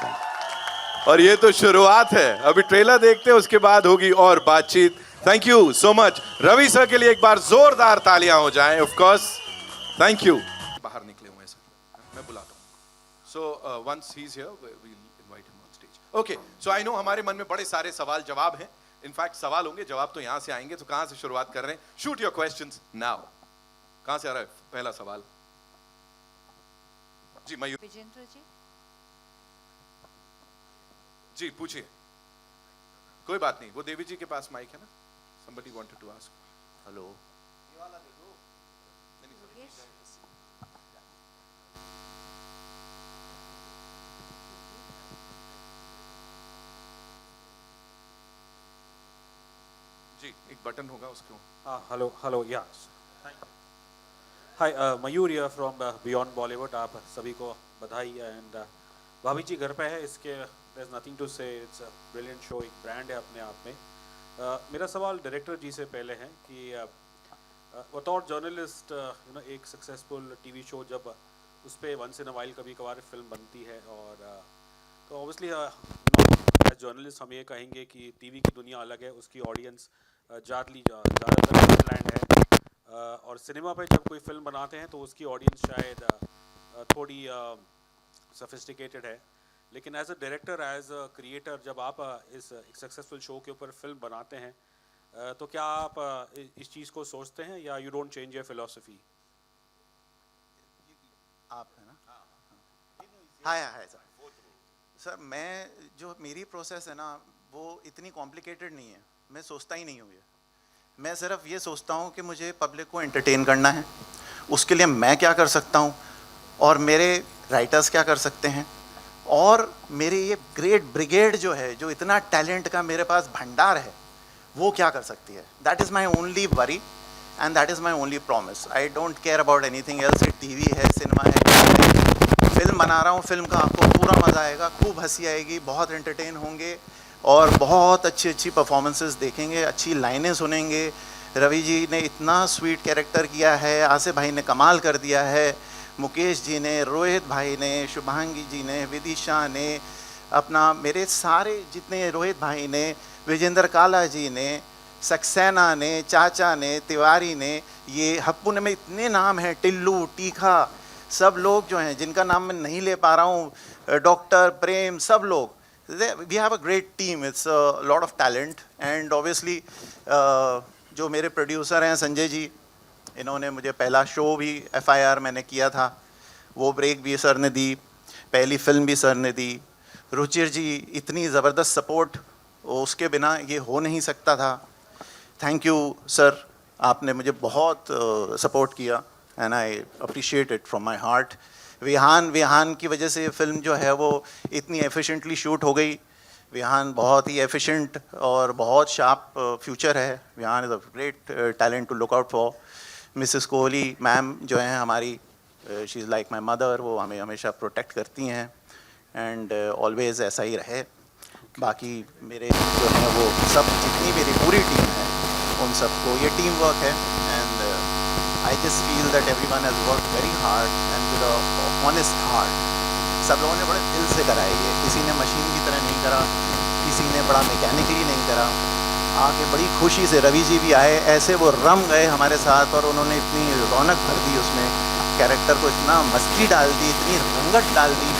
Speaker 3: और ये तो शुरुआत है, अभी ट्रेलर देखते हैं, उसके बाद होगी और बातचीत। Thank you so much. Ravi sir के लिए एक बार जोरदार तालियां हो जाएं, ऑफ कोर्स। Thank you. बाहर निकले हुए सर, मैं बुलाता हूँ। So once he is here we will invite him on stage. Okay, so I know हमारे मन में बड़े सारे सवाल जवाब हैं। इनफैक्ट सवाल होंगे, जवाब तो यहां से आएंगे, तो कहां से शुरुआत कर रहे हैं? Shoot your questions now. कहां से आ रहा है पहला सवाल? जी, मयूर
Speaker 13: विजेंद्र जी,
Speaker 3: जी पूछिए। कोई बात नहीं, वो देवी जी के पास माइक है ना. Somebody wanted to ask.
Speaker 8: Hello
Speaker 3: जी, एक बटन होगा उसको.
Speaker 18: Hello yes. Hi Mayur here from beyond Bollywood. आप सभी को बधाई. एंड भाभी जी घर पे है, इसके देयर इज नथिंग टू से. इट्स अ ब्रिलियंट शो, एक ब्रांड है अपने आप में. मेरा सवाल डायरेक्टर जी से पहले है कि बतौर जर्नलिस्ट एक सक्सेसफुल टीवी शो जब उस पर वंस इन अ वाइल कभी कभार फिल्म बनती है, और तो ऑब्वियसली एज जर्नलिस्ट हम ये कहेंगे कि टीवी की दुनिया अलग है, उसकी ऑडियंस ज़्यादातर इंग्लैंड है, और सिनेमा पे जब कोई फिल्म बनाते हैं तो उसकी ऑडियंस शायद थोड़ी सफिस्टिकेटेड है. लेकिन as a director, as a creator, जब आप इस सक्सेसफुल शो के ऊपर फिल्म बनाते हैं तो क्या आप इस चीज़ को सोचते हैं या you don't change your philosophy?
Speaker 14: आप है ना? हाय सर, मैं जो मेरी प्रोसेस है ना वो इतनी कॉम्प्लिकेटेड नहीं है. मैं सोचता ही नहीं हूँ ये. मैं सिर्फ ये सोचता हूँ कि मुझे पब्लिक को एंटरटेन करना है, उसके लिए मैं क्या कर सकता हूँ और मेरे राइटर्स क्या कर सकते हैं, और मेरे ये ग्रेट ब्रिगेड जो है, जो इतना टैलेंट का मेरे पास भंडार है, वो क्या कर सकती है. That is my only worry and that is my only promise. I don't care about anything else. TV है, सिनेमा है, फिल्म बना रहा हूँ, फिल्म का आपको पूरा मज़ा आएगा, खूब हंसी आएगी, बहुत एंटरटेन होंगे और बहुत अच्छी परफॉर्मेंसेस देखेंगे, अच्छी लाइनें सुनेंगे. रवि जी ने इतना स्वीट कैरेक्टर किया है, आसिफ भाई ने कमाल कर दिया है, मुकेश जी ने, रोहित भाई ने, शुभांगी जी ने, विदिशा ने, अपना मेरे सारे जितने, रोहित भाई ने, विजेंद्र काला जी ने, सक्सेना ने, चाचा ने, तिवारी ने, ये हप्पू ने, में इतने नाम हैं, टिल्लू, टीखा, सब लोग जो हैं जिनका नाम मैं नहीं ले पा रहा हूँ, डॉक्टर प्रेम, सब लोग. We have a great team. It's a lot of talent and obviously जो मेरे प्रोड्यूसर हैं संजय जी, इन्होंने मुझे पहला शो भी FIR मैंने किया था, वो ब्रेक भी सर ने दी, पहली फिल्म भी सर ने दी. रुचिर जी, इतनी ज़बरदस्त सपोर्ट, उसके बिना ये हो नहीं सकता था. थैंक यू सर, आपने मुझे बहुत सपोर्ट किया and I appreciate it from my heart. Vihaan की वजह से ये फिल्म जो है वो इतनी एफिशिएंटली शूट हो गई. विहान बहुत ही एफिशिएंट और बहुत शार्प फ्यूचर है. Vihaan is a great talent to look out for. Mrs Kohli ma'am जो हैं हमारी, she is like my mother, वो हमें हमेशा प्रोटेक्ट करती हैं एंड ऑलवेज़ ऐसा ही रहे. बाकी मेरे जो हैं वो सब, जितनी मेरी पूरी टीम है, उन सबको, ये टीम वर्क है and I just feel that everyone has worked very hard and with a honest heart. सब लोगों ने बड़े दिल से करा है ये. किसी ने मशीन की तरह नहीं करा, किसी ने बड़ा मैकेनिकली नहीं करा. आके बड़ी खुशी से रवि जी भी आए, ऐसे वो रम गए हमारे साथ और उन्होंने इतनी रौनक भर दी उसमें, कैरेक्टर को इतना मस्ती डाल दी, इतनी रंगत डाल दी.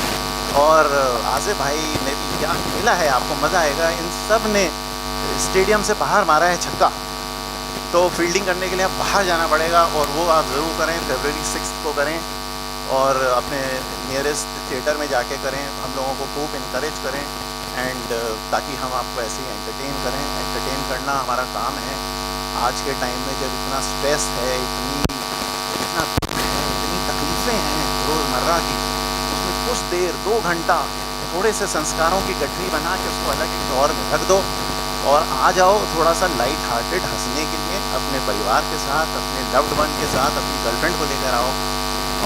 Speaker 14: और आसिफ भाई ने भी क्या खेला है, आपको मज़ा आएगा. इन सब ने स्टेडियम से बाहर मारा है छक्का, तो फील्डिंग करने के लिए आप बाहर जाना पड़ेगा और वो आप ज़रूर करें. February 6 को करें और अपने नियरेस्ट थिएटर में जाके करें. हम लोगों को खूब इनकरेज करें एंड ताकि हम आपको ऐसे ही एंटरटेन करें. एंटरटेन करना हमारा काम है. आज के टाइम में जब इतना स्ट्रेस है, इतना इतनी तकलीफ़ें हैं रोज़मर्रा की, उसमें कुछ देर, 2 घंटा थोड़े से संस्कारों की गठरी बना के उसको अलग एक दौर में रख दो और आ जाओ थोड़ा सा लाइट हार्टेड हंसने के लिए, अपने परिवार के साथ, अपने लव्ड वन के साथ, अपनी गर्लफ्रेंड को लेकर आओ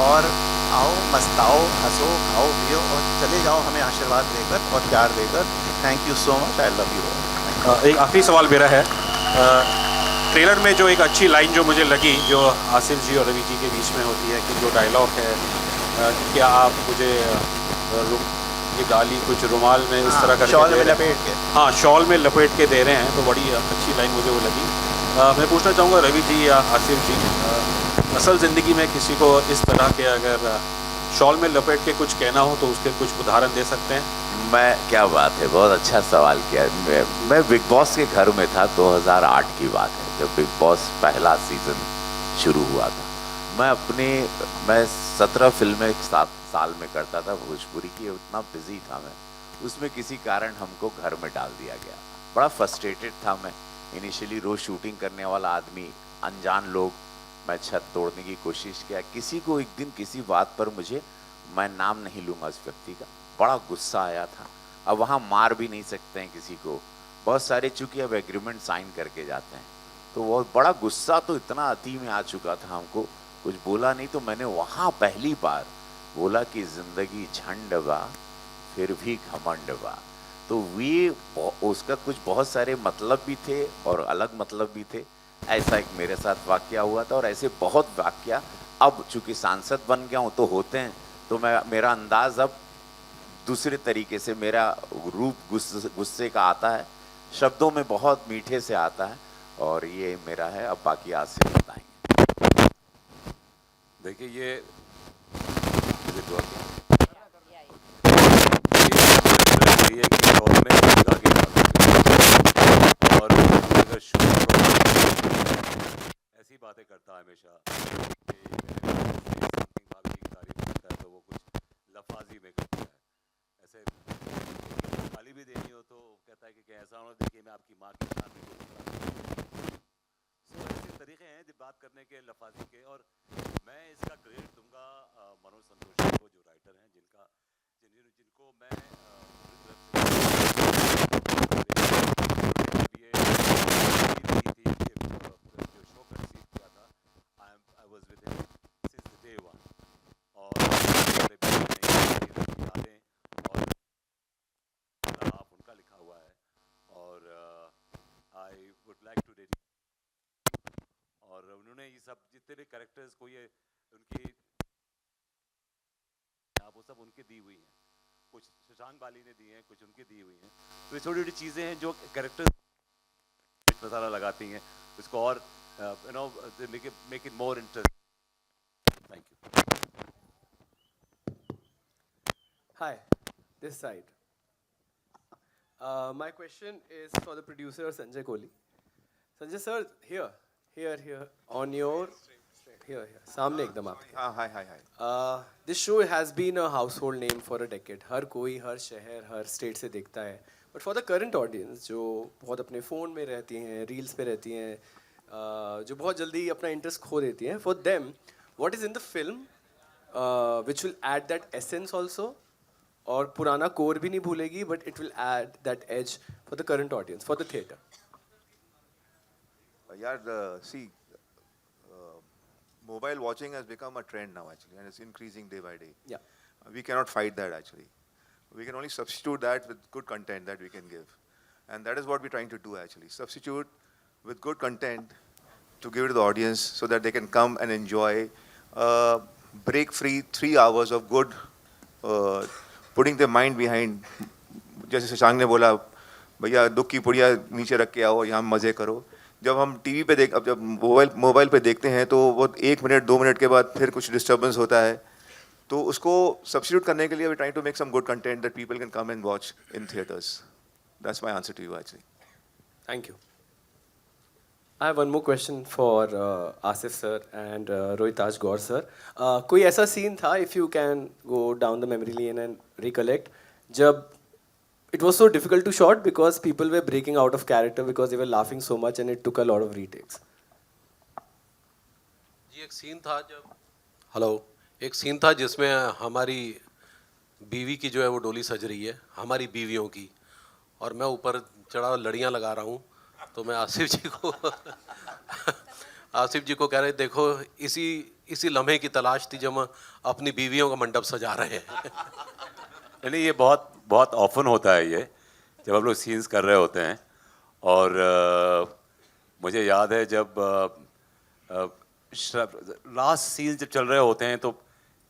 Speaker 14: और आओ, मस्ताओ, हंसो, खाओ, पियो और चले जाओ हमें आशीर्वाद देकर और प्यार देकर. Thank you so much. I love you.
Speaker 18: एक आखिरी सवाल मेरा है. ट्रेलर में जो एक अच्छी लाइन जो मुझे लगी, जो आसिफ जी और रवि जी के बीच में होती है, कि जो डायलॉग है, क्या आप मुझे ये गाली कुछ रुमाल में इस तरह का
Speaker 14: शॉल में लपेट के,
Speaker 18: हाँ शॉल में लपेट के दे रहे हैं, तो बड़ी अच्छी लाइन मुझे वो लगी. मैं पूछना चाहूँगा रवि जी या आसिफ जी, असल ज़िंदगी में किसी को इस तरह के अगर शॉल में लपेट के कुछ कहना हो तो उसके कुछ उदाहरण दे सकते हैं?
Speaker 4: मैं, क्या बात है, बहुत अच्छा सवाल किया. मैं बिग बॉस के घर में था, 2008 की बात है, जब बिग बॉस पहला सीज़न शुरू हुआ था. मैं 17 फिल्में एक साल में करता था भोजपुरी की. उतना बिजी था मैं, उसमें किसी कारण हमको घर में डाल दिया गया. बड़ा फ्रस्ट्रेटेड था मैं। इनिशियली रोज शूटिंग करने वाला आदमी, अनजान लोग, मैं छत तोड़ने की कोशिश किया। किसी को एक दिन किसी बात पर मुझे, मैं नाम नहीं लूँगा उस व्यक्ति का, बड़ा गुस्सा आया था। अब वहाँ मार भी नहीं सकते हैं किसी को, बहुत सारे चूंकि अब एग्रीमेंट साइन करके जाते हैं, तो वो बड़ा गुस्सा तो इतना अति में आ चुका था, हमको कुछ बोला नहीं। तो मैंने वहाँ पहली बार बोला कि जिंदगी झंड बा फिर भी घमंड बा। तो वे उसका कुछ बहुत सारे मतलब भी थे और अलग मतलब भी थे। ऐसा एक मेरे साथ वाकया हुआ था और ऐसे बहुत वाकया अब चूंकि सांसद बन गया हूँ तो होते हैं, तो मेरा अंदाज अब दूसरे तरीके से, मेरा रूप गुस्से का आता है, शब्दों में बहुत मीठे से आता है, और ये मेरा है। अब बाकी आज से बताएंगे।
Speaker 5: देखिए ये ये कि और में लगा के और अगर ऐसी बातें करता है हमेशा कि भाभी की तारीफ करता है तो वो कुछ लफाजी में करता है। ऐसे गाली भी देनी हो तो कहता है कि ऐसा होना, देखिए मैं आपकी माँ के साथ ऐसे तरीके हैं बात करने के, लफाजी के। और मैं इसका क्रेडिट दूंगा मनोज संतोषी को, जो राइटर हैं, जिनको मैं उनका लिखा हुआ है और I would like to dedicate, और उन्होंने ये सब जितने भी कैरेक्टर्स को, ये उनकी वो सब उनके दी हुई हैं, कुछ शशांक बाली ने दी हैं, कुछ उनके दी हुई हैं। तो ये छोटी छोटी चीज़ें हैं जो कैरेक्टर्स मसाला लगाती हैं इसको और you know make it more interesting. Thank you.
Speaker 2: Hi, this side. My question is for the producer Sanjay Kohli. Sanjay sir, here, on your, here, सामने एकदम आप।
Speaker 9: हाँ, हाय।
Speaker 2: This show has been a household name for a decade. हर कोई, हर शहर, हर स्टेट से देखता है। But for the current audience, जो बहुत अपने फ़ोन में रहती हैं, रील्स पे रहती हैं, जो बहुत जल्दी अपना इंटरेस्ट खो देती हैं, for them, what is in the film which will add that essence also? और पुराना कोर भी नहीं भूलेगी, but it will add that edge for the current audience, for the theatre.
Speaker 9: यार, see, mobile watching has become a trend now actually, and it's increasing day by day.
Speaker 2: Yeah.
Speaker 9: We cannot fight that actually. We can only substitute that with good content that we can give, and that is what we're trying to do actually. Substitute with good content to give it to the audience so that they can come and enjoy break-free 3 hours of good. Putting their mind behind, जैसे शशांक ने बोला, भैया दुख की पुड़िया नीचे रख के आओ, यहाँ मज़े करो। जब हम टीवी पे जब मोबाइल पे देखते हैं तो वो 1 मिनट 2 मिनट के बाद फिर कुछ डिस्टर्बेंस होता है, तो उसको सब्स्टिट्यूट करने के लिए we trying to make some good content that people can come and watch in theatres. That's my answer to you actually.
Speaker 2: Thank you. I have one more question for Asif sir and Rohitaj Gaur sir. कोई ऐसा सीन था, if you can go down the memory lane and recollect, जब it was so difficult to shot because people were breaking out of character because they were laughing so much and it took a lot of retakes.
Speaker 5: जी एक सीन था एक सीन था जिसमें हमारी बीवी की जो है वो डोली सज रही है, हमारी बीवियों की, और मैं ऊपर चढ़ा लड़ियाँ लगा रहा हूँ। तो मैं आसिफ जी को कह रहे, देखो इसी लम्हे की तलाश थी जब हम अपनी बीवियों का मंडप सजा रहे हैं।
Speaker 19: नहीं, ये बहुत ऑफन होता है ये, जब हम लोग सीन्स कर रहे होते हैं। और मुझे याद है जब लास्ट सीन्स जब चल रहे होते हैं तो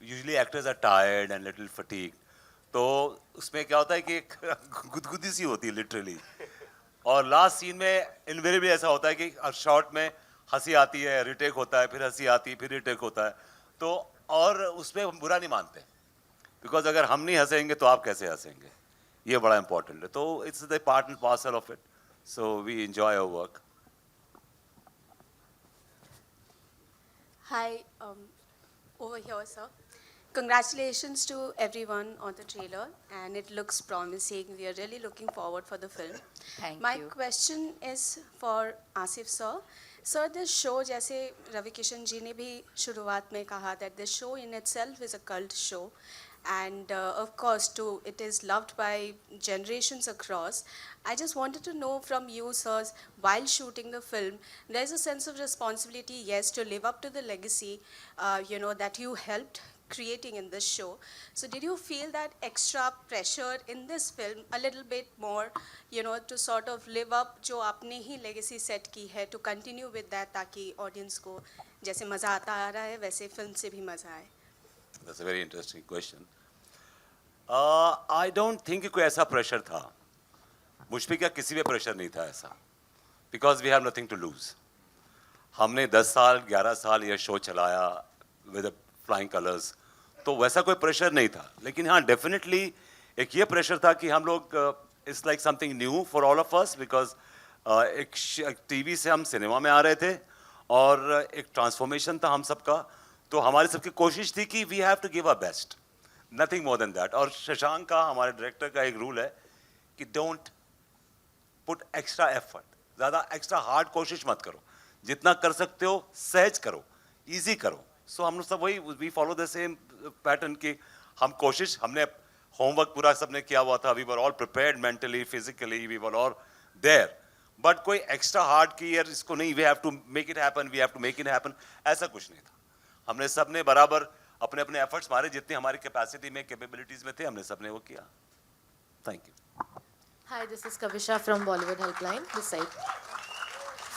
Speaker 19: usually actors are tired and little fatigue, तो उसमें क्या होता है कि एक गुदगुदी सी होती है लिटरली। और लास्ट सीन में इनवेरिएबली ऐसा होता है कि शॉट में हंसी आती है, रिटेक होता है, फिर हंसी आती है, फिर रिटेक होता है। तो और उसमें हम बुरा नहीं मानते, बिकॉज अगर हम नहीं हंसेंगे तो आप कैसे हंसेंगे, ये बड़ा इंपॉर्टेंट है। तो it's the part and parcel of it, so we enjoy our work.
Speaker 20: Hi, over here, sir. Congratulations to everyone on the trailer, and it looks promising. We are really looking forward for the film.
Speaker 13: Thank
Speaker 20: My
Speaker 13: you.
Speaker 20: question is for Asif sir. Sir, this show, जैसे रवि किशन जी ने भी शुरुआत में कहा that this show in itself is a cult show, and of course too it is loved by generations across. I just wanted to know from you, sirs, while shooting the film, there's a sense of responsibility, yes, to live up to the legacy, that you helped creating in this show. So did you feel that extra pressure in this film a little bit more, to sort of live up जो आपने ही legacy set की है, to continue with that, ताकि audience को जैसे मज़ा आता आ रहा है वैसे film से भी मज़ा आए?
Speaker 19: That's a very interesting question. I don't think कोई ऐसा pressure था. मुझ पे क्या किसी पे pressure नहीं था ऐसा. Because we have nothing to lose. हमने 10 साल 11 साल ये शो चलाया with फ्लाइंग कलर्स, तो वैसा कोई प्रेशर नहीं था. लेकिन हाँ, डेफिनेटली एक ये प्रेशर था कि हम लोग it's like something new for all of us, because एक टीवी से हम सिनेमा में आ रहे थे और एक ट्रांसफॉर्मेशन था हम सबका. तो हमारी सबकी कोशिश थी कि we have to give our best, nothing more than that. और शशांक का, हमारे डायरेक्टर का एक रूल है कि डोंट पुट एक्स्ट्रा एफर्ट, ज़्यादा एक्स्ट्रा हार्ड कोशिश मत करो, जितना कर सकते हो सहज करो, ईजी करो. सो हम लोग सब वही we follow the same pattern कि हम कोशिश, हमने होमवर्क पूरा सबने किया हुआ था. We were all prepared mentally, physically, we were all there. But कोई एक्स्ट्रा हार्ड की यार इसको नहीं, we have to make it happen, we have to make it happen, ऐसा कुछ नहीं था. हमने सबने बराबर अपने अपने एफर्ट्स मारे, जितने हमारी कैपेसिटी में, कैपेबिलिटीज में थे, हमने सबने वो किया. Thank you.
Speaker 21: Hi, this is Kavisha from Bollywood Helpline, this side.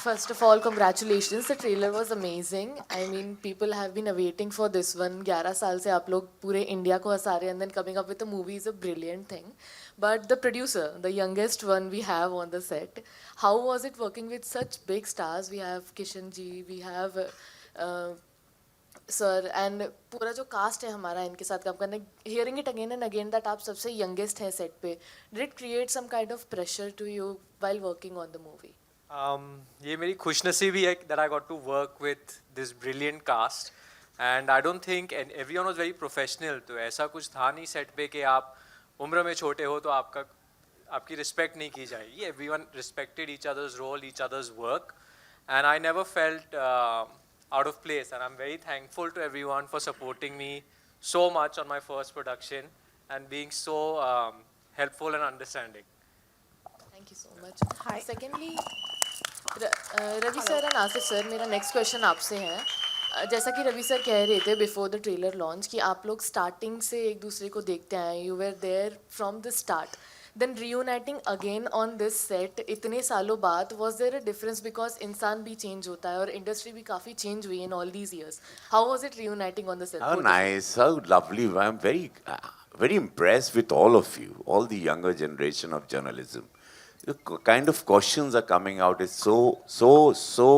Speaker 21: First of all, congratulations. The trailer was amazing. I mean, people have been awaiting for this one. 11 साल से आप लोग पूरे इंडिया को हंसा रहे हैं, and then coming up with a movie is a brilliant thing. But the producer, the youngest one we have on the set, how was it working with such big stars? We have Kishan ji, we have sir, and पूरा जो कास्ट है हमारा इनके साथ काम करने, hearing it again and again that आप सबसे youngest हैं set पे, did it create some kind of pressure to you while working on the movie?
Speaker 15: ये मेरी खुशनसीबी है that I got to work with this brilliant cast, and I don't think, and everyone was very professional. तो ऐसा कुछ था नहीं सेट पे कि आप उम्र में छोटे हो तो आपकी रिस्पेक्ट नहीं की जाएगी. Everyone respected each other's role, each other's work, and I never felt out of place, and I'm very thankful to everyone for supporting me so much on my first production and being so helpful and understanding.
Speaker 21: Thank you so much. Hi. Secondly, Ravi sir and Asif sir, मेरा नेक्स्ट क्वेश्चन आपसे है. जैसा कि रवि सर कह रहे थे बिफोर द ट्रेलर लॉन्च कि आप लोग स्टार्टिंग से एक दूसरे को देखते आए, you were there from the start, then reuniting again on this set इतने सालों बाद, was there a difference? Because इंसान भी चेंज होता है और इंडस्ट्री भी काफ़ी चेंज हुई in all these years. How was it reuniting on the set?
Speaker 4: How nice, how lovely. I'm very impressed with all of you, all the younger generation of journalism. The kind of questions are coming out is so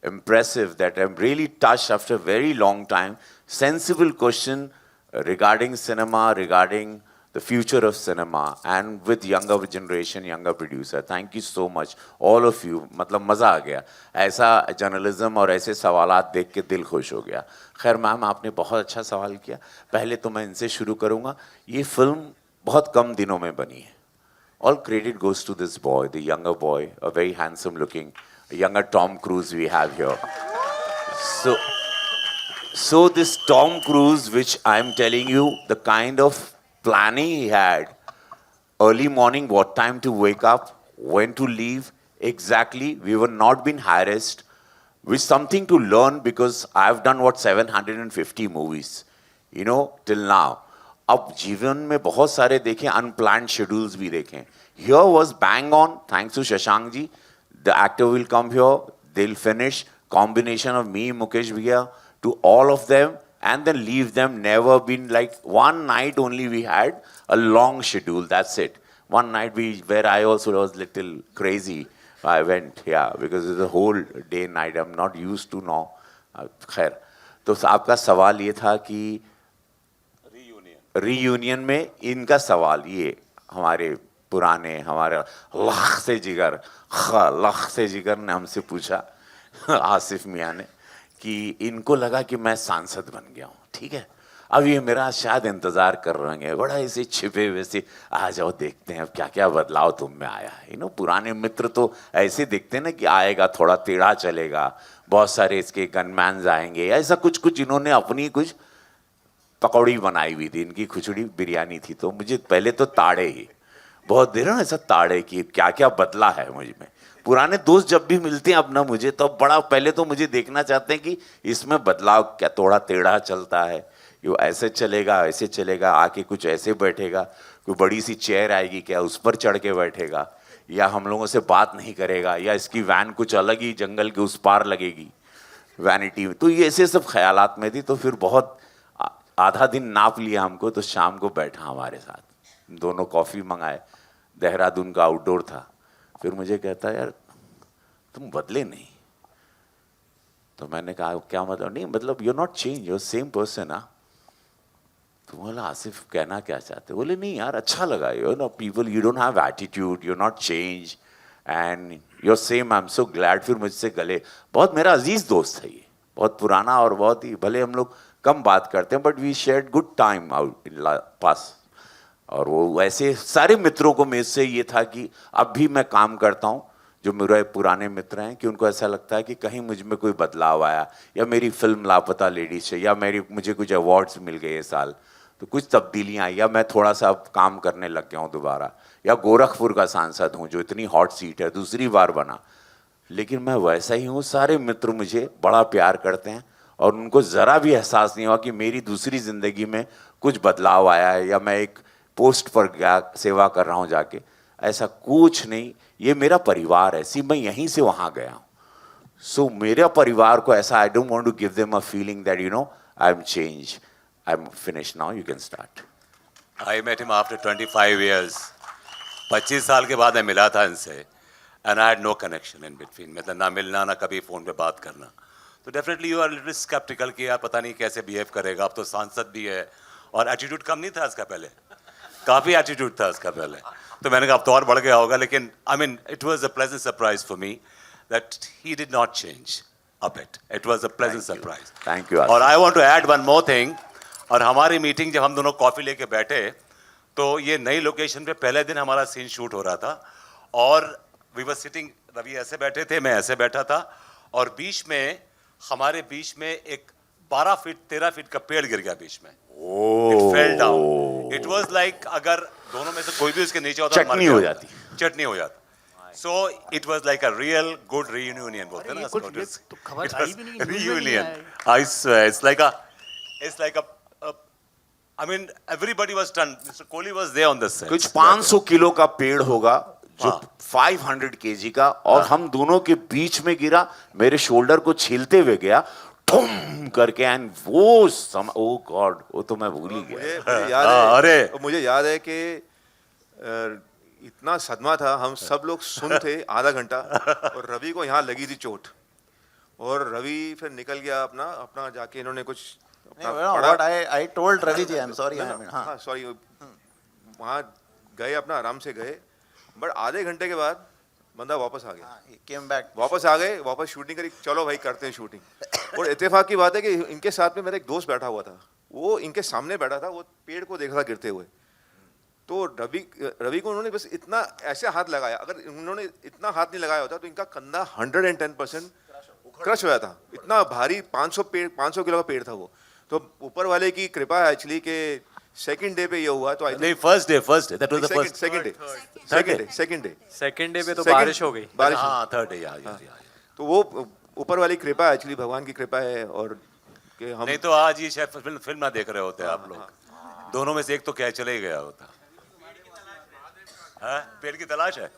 Speaker 4: impressive that I'm really touched after a very long time. Sensible question regarding cinema, regarding the future of cinema, and with younger generation, younger producer. Thank you so much, all of you. मतलब मज़ा आ गया. ऐसा जर्नलिज्म और ऐसे सवालात देख के दिल खुश हो गया. खैर मैम, आपने बहुत अच्छा सवाल किया. पहले तो मैं इनसे शुरू करूँगा. ये फिल्म बहुत कम दिनों में बनी है. All credit goes to this boy, the younger boy, a very handsome looking, younger Tom Cruise we have here. So this Tom Cruise, which I'm telling you, the kind of planning he had, early morning, what time to wake up, when to leave, exactly, we were not being harassed, with something to learn because I've done 750 movies, till now. अब जीवन में बहुत सारे देखें, अनप्लान्ड शेड्यूल्स भी देखें. Here was bang on, thanks to Shashank ji. The actor will come here, they will finish, combination of me, Mukesh भैया, to all of them, and then leave them. Never been like one night only we had a long schedule, that's it. One night where I also was little crazy. I went, because it's a whole day night. I'm not used to now. खैर, तो आपका सवाल ये था कि रीयूनियन में इनका सवाल, ये हमारे पुराने, हमारे लख से जिगर ने हमसे पूछा, आसिफ मियाँ ने, कि इनको लगा कि मैं सांसद बन गया हूँ. ठीक है, अब ये मेरा शायद इंतजार कर रहे होंगे, बड़ा ऐसे छिपे हुए से, आ जाओ देखते हैं अब क्या क्या बदलाव तुम में आया है। पुराने मित्र तो ऐसे दिखते ना कि आएगा थोड़ा टेढ़ा चलेगा, बहुत सारे इसके गनमैन्स आएंगे, ऐसा कुछ कुछ इन्होंने अपनी कुछ पकौड़ी बनाई हुई थी, इनकी खिचड़ी बिरयानी थी। तो मुझे पहले तो ताड़े ही बहुत देर ना ऐसा ताड़े की क्या क्या बदला है मुझ में। पुराने दोस्त जब भी मिलते हैं अपना मुझे, तो बड़ा पहले तो मुझे देखना चाहते हैं कि इसमें बदलाव क्या, थोड़ा टेढ़ा चलता है, ये ऐसे चलेगा ऐसे चलेगा, आके कुछ ऐसे बैठेगा, कोई बड़ी सी चेयर आएगी क्या उस पर चढ़ के बैठेगा, या हम लोगों से बात नहीं करेगा, या इसकी वैन कुछ अलग ही जंगल के उस पार लगेगी वैनिटी में। तो ये ऐसे सब ख्यालात में थी। तो फिर बहुत आधा दिन नाप लिया हमको, तो शाम को बैठा हमारे साथ, दोनों कॉफ़ी मंगाए, देहरादून का आउटडोर था। फिर मुझे कहता यार तुम बदले नहीं। तो मैंने कहा क्या मतलब? नहीं मतलब you not change, you same person. तो बोला आसिफ कहना क्या चाहते? बोले नहीं यार अच्छा लगा, you know people, you don't have attitude, you not change and you same, I am so glad. फिर मुझसे गले, बहुत मेरा अजीज दोस्त है ये, बहुत पुराना, और बहुत ही, भले हम लोग कम बात करते हैं but we shared good time out in pass. और वो वैसे सारे मित्रों को मेरे से ये था कि अब भी मैं काम करता हूँ जो मेरे पुराने मित्र हैं, कि उनको ऐसा लगता है कि कहीं मुझ में कोई बदलाव आया, या मेरी फिल्म लापता लेडीज से, या मुझे कुछ अवार्ड्स मिल गए ये साल, तो कुछ तब्दीलियाँ आई, या मैं थोड़ा सा अब काम करने लग गया हूँ दोबारा, या गोरखपुर का सांसद हूँ जो इतनी हॉट सीट है दूसरी बार बना, लेकिन मैं वैसा ही हूँ। सारे मित्र मुझे बड़ा प्यार करते हैं और उनको ज़रा भी एहसास नहीं हुआ कि मेरी दूसरी ज़िंदगी में कुछ बदलाव आया है, या मैं एक पोस्ट पर गया सेवा कर रहा हूँ जाके, ऐसा कुछ नहीं। ये मेरा परिवार है, सी मैं यहीं से वहाँ गया हूँ। सो मेरा परिवार को ऐसा, I don't want to give them a feeling that you know I am change, I am finished now, you can start.
Speaker 19: I met him after 25 years। 25 साल के बाद मैं मिला था इनसे, and I had no connection in between, मतलब ना मिलना ना कभी फ़ोन पे बात करना। तो definitely you are little skeptical कि यार पता नहीं कैसे बिहेव करेगा, अब तो सांसद भी है, और एटीट्यूड कम नहीं था इसका पहले, काफ़ी एटीट्यूड था इसका पहले। तो मैंने कहा अब तो और बढ़ गया होगा, लेकिन I mean it was a pleasant surprise for me that he did not change a bit. It was a pleasant surprise.
Speaker 4: Thank you.
Speaker 19: और I want to add one more thing. और हमारी मीटिंग जब हम दोनों कॉफ़ी लेके बैठे, तो ये नई लोकेशन पे पहले दिन हमारा सीन शूट हो रहा था, और वी वर सिटिंग, रवि ऐसे बैठे थे, मैं ऐसे बैठा था, और बीच में हमारे बीच में एक 12 फीट 13 फीट का पेड़ गिर गया बीच में। It fell down. It was like अगर दोनों में से कोई भी उसके नीचे होता,
Speaker 4: चटनी हो जाती,
Speaker 19: चटनी हो जाता। So it was like a real good reunion बोलते हैं ना,
Speaker 1: तो खबर आई भी नहीं,
Speaker 19: reunion. I swear it's like a I mean everybody was stunned. Mr. Kohli was there on the set.
Speaker 4: कुछ 500 किलो का पेड़ होगा जो 500 kg का, और हम दोनों के बीच में गिरा, मेरे शोल्डर को छीलते हुए गया ठुम करके, एंड वो ओ गॉड, वो तो मैं भूल ही गया।
Speaker 9: मुझे याद है कि इतना सदमा था, हम सब लोग सुन थे आधा घंटा, और रवि को यहाँ लगी थी चोट, और रवि फिर निकल गया अपना जाके, इन्होंने कुछ
Speaker 14: I told Ravi ji, I'm sorry.
Speaker 9: हाँ सॉरी, वहाँ गए, अपना आराम से गए, बट आधे घंटे के बाद बंदा वापस आ गया।
Speaker 14: Came back.
Speaker 9: वापस आ गए, वापस शूटिंग करी, चलो भाई करते हैं शूटिंग। और इत्तेफाक की बात है कि इनके साथ में मेरा एक दोस्त बैठा हुआ था, वो इनके सामने बैठा था, वो पेड़ को देखा था गिरते हुए। तो रवि को उन्होंने बस इतना ऐसे हाथ लगाया, अगर उन्होंने इतना हाथ नहीं लगाया होता तो इनका कंधा 110% क्रश हो जाता। इतना भारी 500 किलो का पेड़ था वो। तो ऊपर वाले की कृपा है एक्चुअली के सेकंड डे पे ये हुआ। तो
Speaker 19: नहीं, first day that was the first,
Speaker 15: second day पे तो बारिश हो गई,
Speaker 9: बारिश,
Speaker 19: हाँ थर्ड डे।
Speaker 9: तो वो ऊपर वाली कृपा एक्चुअली, भगवान की कृपा है। और कि हम
Speaker 19: नहीं तो आज ये शायद फिल्म ना देख रहे होते आप लोग, दोनों में से एक तो क्या चले ही गया होता। पेड़ की तलाश है।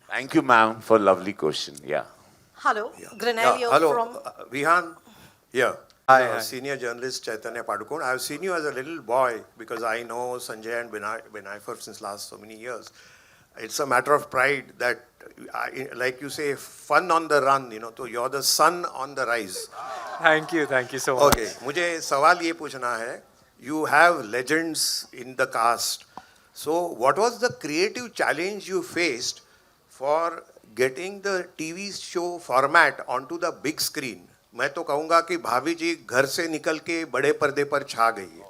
Speaker 4: Thank you, ma'am, for lovely question. Yeah.
Speaker 6: Hello, Granelio from...
Speaker 22: Vihan here.
Speaker 6: Hi,
Speaker 22: Senior journalist Chaitanya Padukone. I have seen you as a little boy because I know Sanjay and Binay for since last so many years. It's a matter of pride that, like you say, fun on the run, you know, so you're the sun on the rise.
Speaker 15: Thank you so much.
Speaker 22: Okay, मुझे सवाल ये पूछना है, you have legends in the cast. So what was the creative challenge you faced for getting the TV show format onto the big screen? मैं तो कहूँगा कि भाभी जी घर से निकल के बड़े पर्दे पर छा गई है,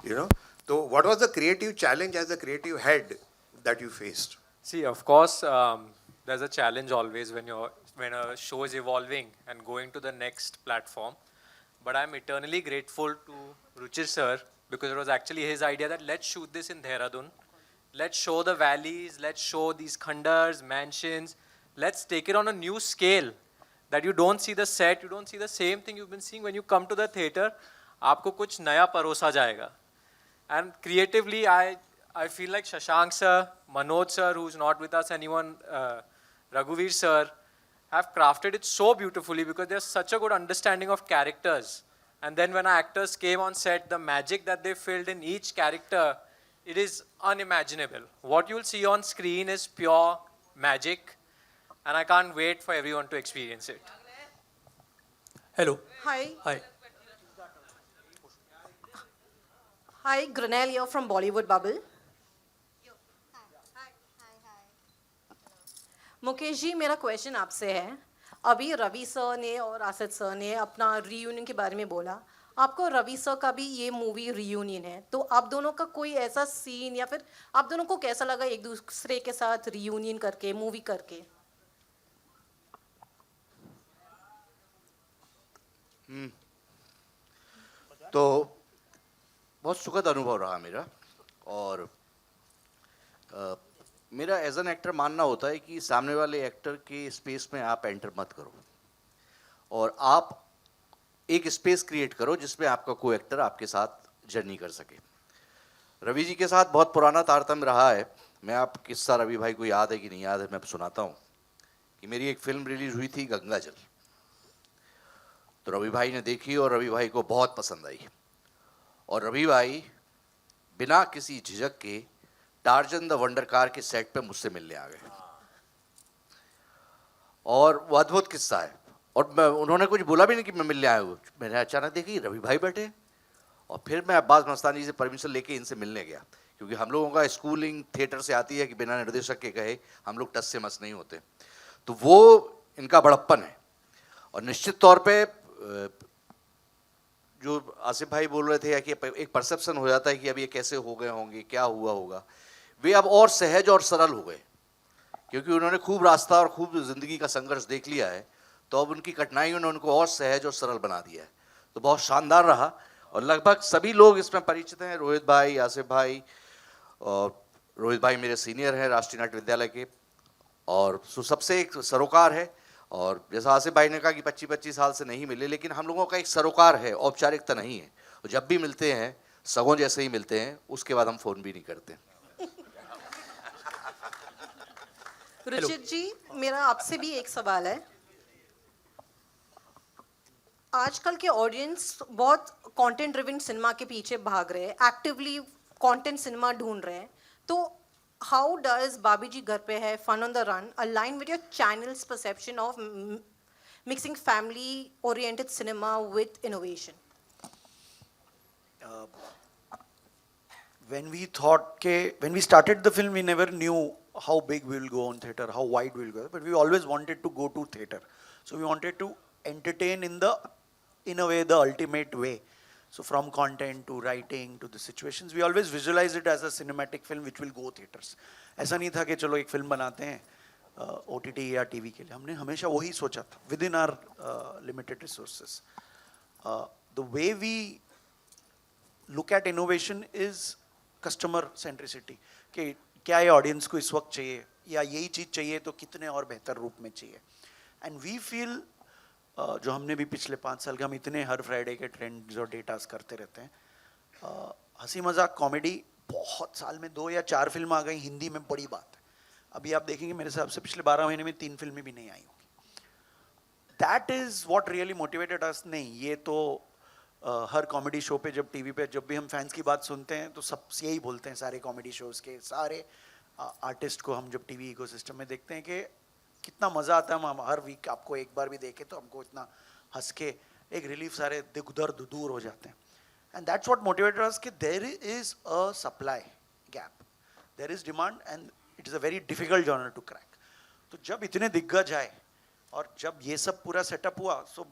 Speaker 22: यू नो. तो what was the creative challenge as a creative head that you faced?
Speaker 15: See, of course, there's a challenge always when a show is evolving and going to the next platform. But I'm eternally grateful to Ruchir sir because it was actually his idea that let's shoot this in Dehradun. Let's show the valleys, let's show these khandars, mansions. Let's take it on a new scale that you don't see the set, you don't see the same thing you've been seeing when you come to the theater. आपको कुछ नया परोसा जाएगा. And creatively, I feel like Shashank sir, Manoj sir, who's not with us, anyone, Raghuveer sir, have crafted it so beautifully because there's such a good understanding of characters. And then when our actors came on set, the magic that they filled in each character, it is unimaginable. What you'll see on screen is pure magic, and I can't wait for everyone to experience it.
Speaker 7: Hello.
Speaker 6: Hi.
Speaker 7: Hi.
Speaker 6: Hi, Granelle here from Bollywood Bubble. Mukesh ji, मेरा क्वेश्चन आपसे है. अभी रवि सर ने और आसिफ सर ने अपना रीयूनियन के बारे में बोला. आपको रवि सर का भी ये मूवी रीयूनियन है, तो आप दोनों का कोई ऐसा सीन या फिर आप दोनों को कैसा लगा एक दूसरे के साथ रीयूनियन करके, मूवी करके?
Speaker 8: तो बहुत सुखद अनुभव रहा मेरा. और मेरा एज एन एक्टर मानना होता है कि सामने वाले एक्टर के स्पेस में आप एंटर मत करो और आप एक स्पेस क्रिएट करो जिसमें आपका कोई एक्टर आपके साथ जर्नी कर सके. रवि जी के साथ बहुत पुराना तारतम्य रहा है. मैं आप किस्सा रवि भाई को याद है कि नहीं याद है, मैं सुनाता हूँ कि मेरी एक फिल्म रिलीज हुई थी गंगाजल. तो रवि भाई ने देखी और रवि भाई को बहुत पसंद आई और रवि भाई बिना किसी झिझक के टार्जन द वंडर कार के सेट पे मुझसे मिलने आ गए. और वो अद्भुत किस्सा है. और उन्होंने कुछ बोला भी नहीं कि मैं मिलने आया हूँ. मैंने अचानक देखी रवि भाई बैठे और फिर मैं अब्बास मस्तानी से परमिशन लेके इनसे मिलने गया, क्योंकि हम लोगों का स्कूलिंग थिएटर से आती है कि बिना निर्देशक के कहे हम लोग टस से मस नहीं होते. तो वो इनका बड़प्पन है. और निश्चित तौर पे जो आसिफ भाई बोल रहे थे कि एक परसेप्शन हो जाता है कि अब ये कैसे हो गए होंगे, क्या हुआ होगा, वे अब और सहज और सरल हो गए क्योंकि उन्होंने खूब रास्ता और खूब ज़िंदगी का संघर्ष देख लिया है. तो अब उनकी कठिनाइयों ने उनको और सहज और सरल बना दिया है. तो बहुत शानदार रहा और लगभग सभी लोग इसमें परिचित हैं. रोहित भाई, आसिफ भाई, और रोहित भाई मेरे सीनियर हैं राष्ट्रीय नाट्य विद्यालय के, और सबसे एक सरोकार है. और जैसा आसिफ भाई ने कहा कि 25-25 साल से नहीं मिले, लेकिन हम लोगों का एक सरोकार है, औपचारिकता नहीं है. और जब भी मिलते हैं सगों जैसे ही मिलते हैं, उसके बाद हम फ़ोन भी नहीं करते.
Speaker 6: रुचिर जी, मेरा आपसे भी एक सवाल है. आजकल के ऑडियंस बहुत कंटेंट ड्रिवन सिनेमा के पीछे भाग रहे हैं, एक्टिवली कंटेंट सिनेमा ढूंढ रहे हैं. तो हाउ डज भाभी जी घर पे है, fun on the run align with your channels perception of mixing family oriented cinema with innovation?
Speaker 7: When we started the film, we never knew how big we will go on theater, how wide we will go, but we always wanted to go to theater. So we wanted to entertain in a way, the ultimate way. So from content to writing to the situations, we always visualize it as a cinematic film which will go theaters. ऐसा नहीं था कि चलो एक फिल्म बनाते हैं OTT या TV के लिए. हमने हमेशा वही सोचा था within our limited resources. The way we look at innovation is customer centricity. कि क्या ये ऑडियंस को इस वक्त चाहिए या यही चीज़ चाहिए तो कितने और बेहतर रूप में चाहिए. एंड वी फील जो हमने भी पिछले 5 साल के हम इतने हर फ्राइडे के ट्रेंड्स और डेटास करते रहते हैं. हंसी मजाक कॉमेडी बहुत साल में 2 या 4 फिल्म आ गई हिंदी में, बड़ी बात है. अभी आप देखेंगे मेरे हिसाब से पिछले 12 महीने में 3 फिल्में भी नहीं आई होंगी. That is what really motivated us. नहीं, ये तो हर कॉमेडी शो पे जब टीवी पे जब भी हम फैंस की बात सुनते हैं तो सब यही बोलते हैं, सारे कॉमेडी शोज़ के सारे आर्टिस्ट को हम जब टीवी इकोसिस्टम में देखते हैं कि कितना मज़ा आता है. हम हर वीक आपको एक बार भी देखें तो हमको इतना हंस के एक रिलीफ, सारे दुख दर्द दूर हो जाते हैं. And that's what motivated us कि there is a supply gap, there is demand and it is a very difficult genre to crack. तो जब इतने दिग्गज आए और जब ये सब पूरा सेटअप हुआ, सो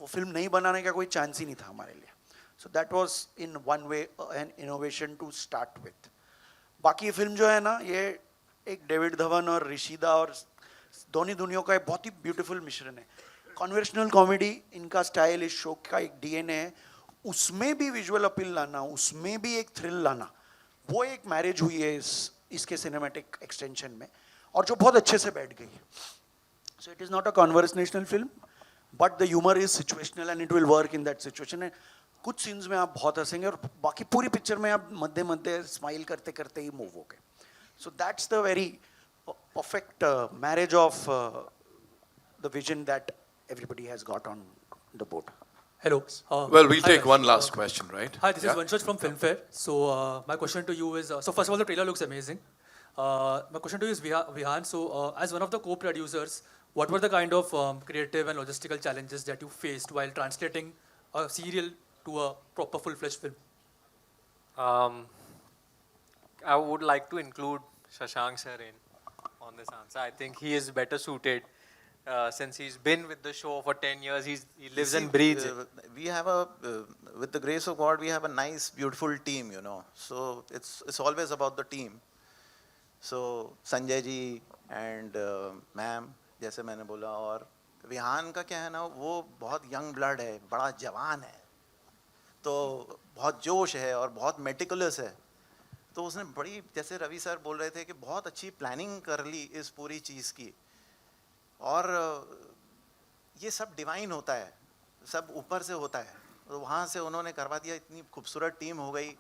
Speaker 7: वो फिल्म नहीं बनाने का कोई चांस ही नहीं था हमारे लिए. So that was in one way an innovation to start with. बाकी ये फिल्म जो है ना, ये एक डेविड धवन और ऋषिदा और दोनों दुनियाओं का एक बहुत ही ब्यूटीफुल मिश्रण है. कन्वेंशनल कॉमेडी इनका स्टाइल, इस शो का एक डीएनए है. उसमें भी विजुअल अपील लाना, उसमें भी एक थ्रिल लाना, वो एक मैरिज हुई है इसके सिनेमैटिक एक्सटेंशन में, और जो बहुत अच्छे से बैठ गई. So it is not a conversational film, but the humour is situational and it will work in that situation. कुछ सीन्स में आप बहुत हंसेंगे और बाकी पूरी पिक्चर में आप मध्य मध्य स्माइल करते करते ही मूव हो गए. So that's the very perfect marriage of the vision that everybody has got on the boat.
Speaker 10: Hello.
Speaker 3: Well, we'll
Speaker 10: hi
Speaker 3: take
Speaker 10: guys.
Speaker 3: one last question, right?
Speaker 10: Hi, this
Speaker 3: Yeah.
Speaker 10: is Vanshaj from Filmfare. So my question to you is, so first of all, the trailer looks amazing. My question to you is, Vihan, so as one of the co-producers, what were the kind of creative and logistical challenges that you faced while translating a serial to a proper full-fledged film?
Speaker 15: I would like to include Shashank sir on this answer. I think he is better suited since he's been with the show for 10 years. He lives and breathes it.
Speaker 14: We have with the grace of God, we have a nice, beautiful team, you know. So it's always about the team. So Sanjay ji and ma'am, जैसे मैंने बोला, और विहान का क्या है ना, वो बहुत यंग ब्लड है, बड़ा जवान है, तो बहुत जोश है और बहुत मेटिकुलस है. तो उसने बड़ी, जैसे रवि सर बोल रहे थे कि बहुत अच्छी प्लानिंग कर ली इस पूरी चीज़ की. और ये सब डिवाइन होता है, सब ऊपर से होता है. तो वहाँ से उन्होंने करवा दिया. इतनी खूबसूरत टीम हो गई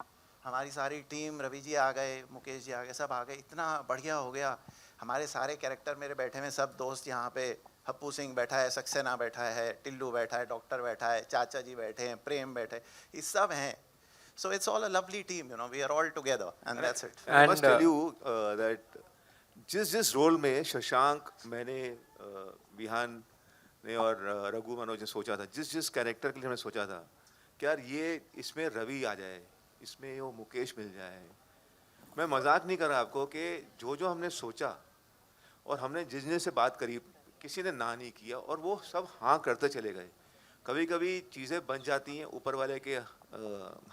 Speaker 14: हमारी सारी टीम. रवि जी आ गए, मुकेश जी आ गए, सब आ गए. इतना बढ़िया हो गया. हमारे सारे कैरेक्टर मेरे बैठे हैं, सब दोस्त यहाँ पे. हप्पू सिंह बैठा है, सक्सेना बैठा है, टिल्लू बैठा है, डॉक्टर बैठा है, चाचा जी बैठे हैं, प्रेम बैठे हैं, ये सब हैं. So it's all a lovely team, you know. We are all together, and that's it.
Speaker 9: I must tell you that जिस रोल में शशांक, मैंने, विहान ने और रघु मनोज ने सोचा था, जिस कैरेक्टर के लिए हमने सोचा था कि यार ये इसमें रवि आ जाए, इसमें वो मुकेश मिल जाए. मैं मजाक नहीं कर रहा आपको कि जो हमने सोचा और हमने जिस से बात करी, किसी ने ना नहीं किया और वो सब हाँ करते चले गए. कभी कभी चीज़ें बन जाती हैं, ऊपर वाले के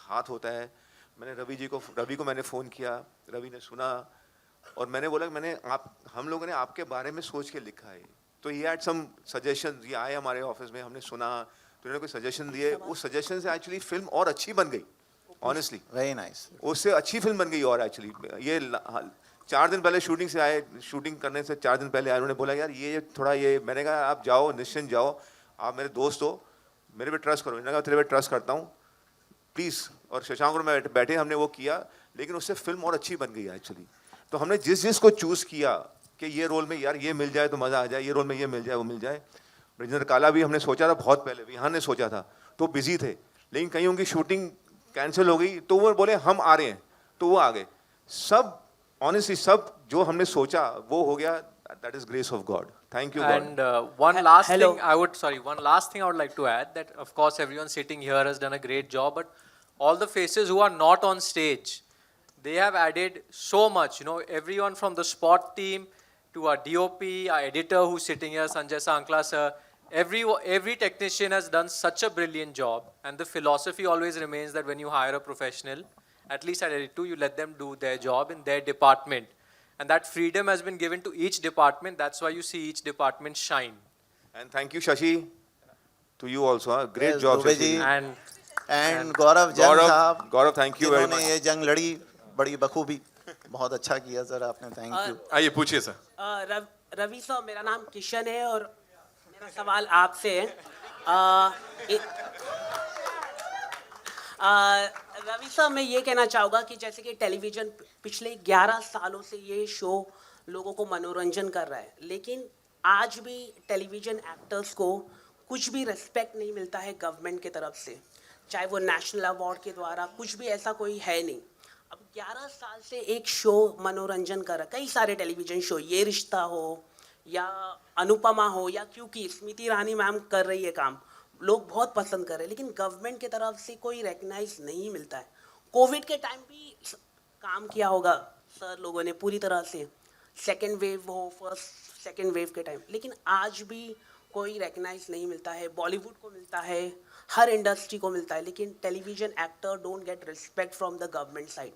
Speaker 9: हाथ होता है. मैंने रवि को मैंने फ़ोन किया, रवि ने सुना और मैंने बोला हम लोगों ने आपके बारे में सोच के लिखा है. तो ये हैड सम सजेशन. ये आए हमारे ऑफिस में, हमने सुना, तो उन्होंने कोई सजेशन दिए. उस सजेशन से एक्चुअली फिल्म और अच्छी बन गई. Honestly
Speaker 14: very nice.
Speaker 9: उससे अच्छी फिल्म बन गई. और एक्चुअली ये 4 दिन पहले शूटिंग से आए, शूटिंग करने से 4 दिन पहले आए. उन्होंने बोला यार ये थोड़ा ये, मैंने कहा आप जाओ, निश्चिंत जाओ, आप मेरे दोस्त हो, मेरे पे ट्रस्ट करो. मैंने कहा तेरे पे ट्रस्ट करता हूँ प्लीज़. और शशांक और मैं बैठे, हमने वो किया, लेकिन उससे फिल्म और अच्छी बन गई एक्चुअली. तो हमने जिस को चूज़ किया कि ये रोल में यार ये मिल जाए तो मज़ा आ जाए, ये रोल में ये मिल जाए वो मिल जाए. ब्रिजेंद्र काला भी हमने सोचा था बहुत पहले, विहान ने सोचा था, तो बिजी थे, लेकिन कहीं उनकी शूटिंग कैंसिल हो गई, तो वो बोले हम आ रहे हैं, तो वो आ गए. सब ऑनेस्टली सब जो हमने सोचा वो हो गया. That is grace of God. Thank you, God.
Speaker 15: And one last thing I would like to add, that of course everyone sitting here has done a great job, but all the faces who are not on stage, they have added so much. You know, everyone from the spot team to our DOP, our editor who's sitting here, Sanjay Sankla sir, every technician has done such a brilliant job. And the philosophy always remains that when you hire a professional, at least at Editu, you let them do their job in their department. And that freedom has been given to each department. That's why you see each department shine.
Speaker 9: And thank you, Shashi. To you also. Huh? Great
Speaker 14: Yes,
Speaker 9: job,
Speaker 14: Dubey
Speaker 9: Shashi.
Speaker 14: Ji. And Gaurav Jang साहब,
Speaker 9: Gaurav, thank you very
Speaker 14: जिन्होंने
Speaker 9: much.
Speaker 14: ये जंग लड़ी बड़ी बखूबी, बहुत अच्छा किया सर आपने. Thank you.
Speaker 3: आइए पूछिए सर.
Speaker 11: रवि सर, मेरा नाम किशन है और मेरा सवाल आपसे है. रवि सर, मैं ये कहना चाहूँगा कि जैसे कि टेलीविज़न पिछले 11 सालों से ये शो लोगों को मनोरंजन कर रहा है, लेकिन आज भी टेलीविज़न एक्टर्स को कुछ भी रिस्पेक्ट नहीं मिलता है गवर्नमेंट की तरफ से, चाहे वो नेशनल अवार्ड के द्वारा, कुछ भी ऐसा कोई है नहीं. अब 11 साल से एक शो मनोरंजन कर रहा है, कई सारे टेलीविज़न शो, ये रिश्ता हो या अनुपमा हो या क्योंकि स्मृति ईरानी मैम कर रही है काम, लोग बहुत पसंद कर रहे हैं, लेकिन गवर्नमेंट की तरफ से कोई रिकग्नाइज नहीं मिलता है. कोविड के टाइम भी काम किया होगा सर लोगों ने पूरी तरह से, सेकेंड वेव हो, फर्स्ट सेकेंड वेव के टाइम, लेकिन आज भी कोई रिकग्नाइज नहीं मिलता है, बॉलीवुड को मिलता है, हर इंडस्ट्री को मिलता है, लेकिन television actor don't get respect from the government side.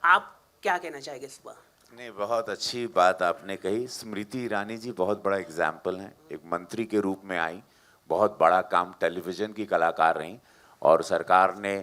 Speaker 11: आप क्या कहना चाहेंगे इस पर?
Speaker 4: नहीं, बहुत अच्छी बात आपने कही। स्मृति ईरानी जी बहुत बड़ा एग्जाम्पल हैं, एक मंत्री के रूप में आई, बहुत बड़ा काम, टेलीविज़न की कलाकार रहीं, और सरकार ने,